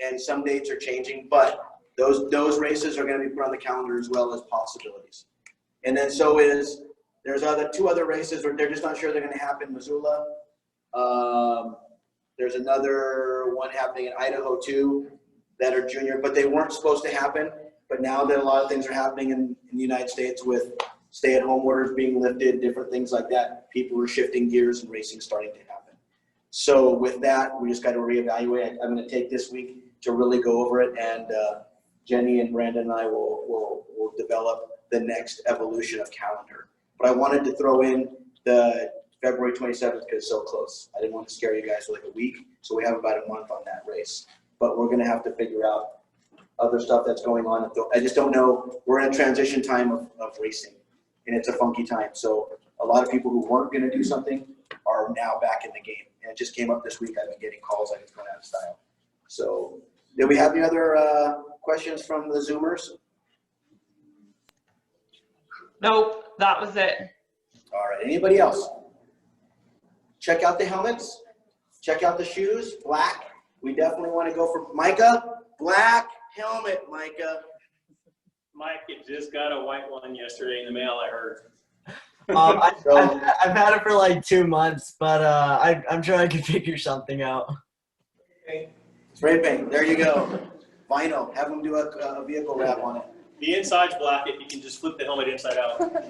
and some dates are changing, but those races are going to be put on the calendar as well as possibilities. And then there's two other races where they're just not sure they're going to happen. Missoula. There's another one happening in Idaho too that are junior, but they weren't supposed to happen. But now that a lot of things are happening in the United States with stay-at-home orders being lifted, different things like that, people are shifting gears and racing starting to happen. So with that, we just got to reevaluate. I'm going to take this week to really go over it, and Jenny and Brandon and I will develop the next evolution of calendar. But I wanted to throw in the February 27th because it's so close. I didn't want to scare you guys for like a week, so we have about a month on that race. But we're going to have to figure out other stuff that's going on. I just don't know. We're in a transition time of racing, and it's a funky time. So a lot of people who weren't going to do something are now back in the game. And it just came up this week. I've been getting calls like it's going out of style. So did we have any other questions from the Zoomers? Nope, that was it. All right, anybody else? Check out the helmets. Check out the shoes, black. We definitely want to go for Micah, black helmet, Micah. Mike, it just got a white one yesterday in the mail, I heard. I've had it for like 2 months, but I'm sure I can figure something out. Spray paint, there you go. Vinyl, have them do a vehicle wrap on it. The inside's black, if you can just flip the helmet inside out.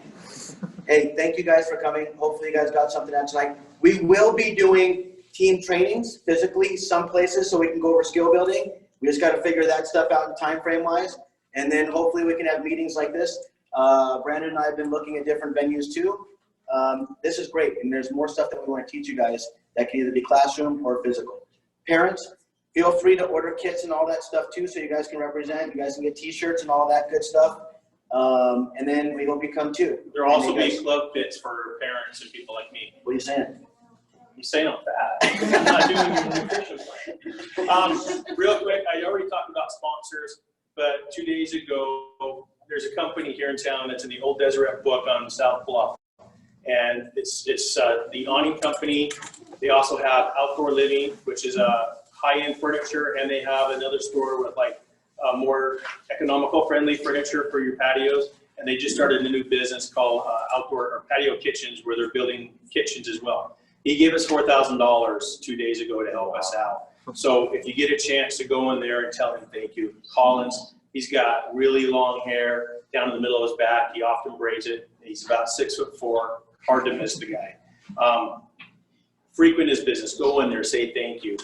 Hey, thank you guys for coming. Hopefully you guys got something out tonight. We will be doing team trainings physically some places so we can go over skill building. We just got to figure that stuff out in time frame wise. And then hopefully we can have meetings like this. Brandon and I have been looking at different venues too. This is great. And there's more stuff that we want to teach you guys that can either be classroom or physical. Parents, feel free to order kits and all that stuff too so you guys can represent. You guys can get t-shirts and all that good stuff. And then we hope you come too. There'll also be club fits for parents and people like me. What are you saying? You say I'm fat. I'm not doing your nutrition plan. Real quick, I already talked about sponsors, but 2 days ago, there's a company here in town that's in the Old Deseret Book on South Bluff. And it's the awning company. They also have Outdoor Living, which is a high-end furniture, and they have another store with like more economical friendly furniture for your patios. And they just started a new business called Outdoor or Patio Kitchens, where they're building kitchens as well. He gave us $4,000 2 days ago to help us out. So if you get a chance to go in there and tell him thank you. Collins, he's got really long hair down in the middle of his back. He often braids it. He's about 6'4", hard to miss the guy. Frequent his business. Go in there, say thank you.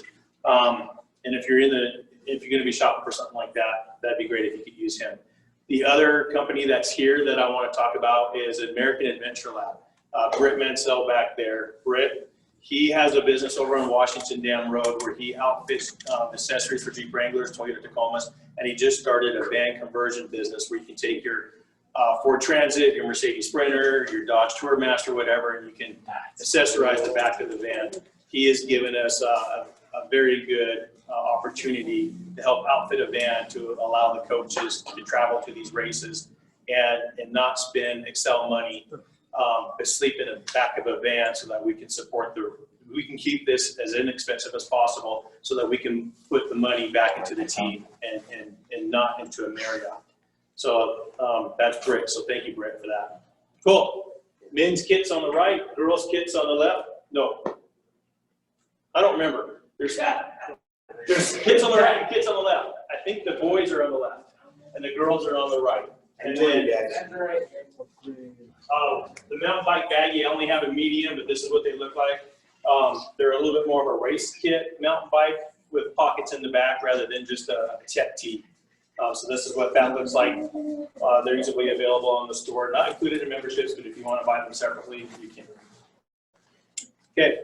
And if you're going to be shopping for something like that, that'd be great if you could use him. The other company that's here that I want to talk about is American Adventure Lab. Britt Mansell back there. Britt, he has a business over on Washington Dam Road where he outfits accessories for Jeep Wranglers, Toyota Tacomas, and he just started a van conversion business where you can take your Ford Transit, your Mercedes Sprinter, your Dodge Tourmaster, whatever, and you can accessorize the back of the van. He has given us a very good opportunity to help outfit a van to allow the coaches to travel to these races and not spend Accel money, but sleep in the back of a van so that we can support we can keep this as inexpensive as possible so that we can put the money back into the team and not into a Marriott. So that's Britt. So thank you, Britt, for that. Cool. Men's kits on the right, girls' kits on the left. No, I don't remember. There's kids on the right and kids on the left. I think the boys are on the left and the girls are on the right. And then the mountain bike baggie, I only have a medium, but this is what they look like. They're a little bit more of a race kit mountain bike with pockets in the back rather than just a tech tee. So this is what that looks like. They're easily available on the store, not included in memberships, but if you want to buy them separately, you can. Okay,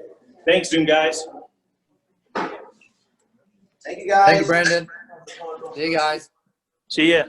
thanks, Zoom guys. Thank you, guys. Thank you, Brandon. See you guys. See ya.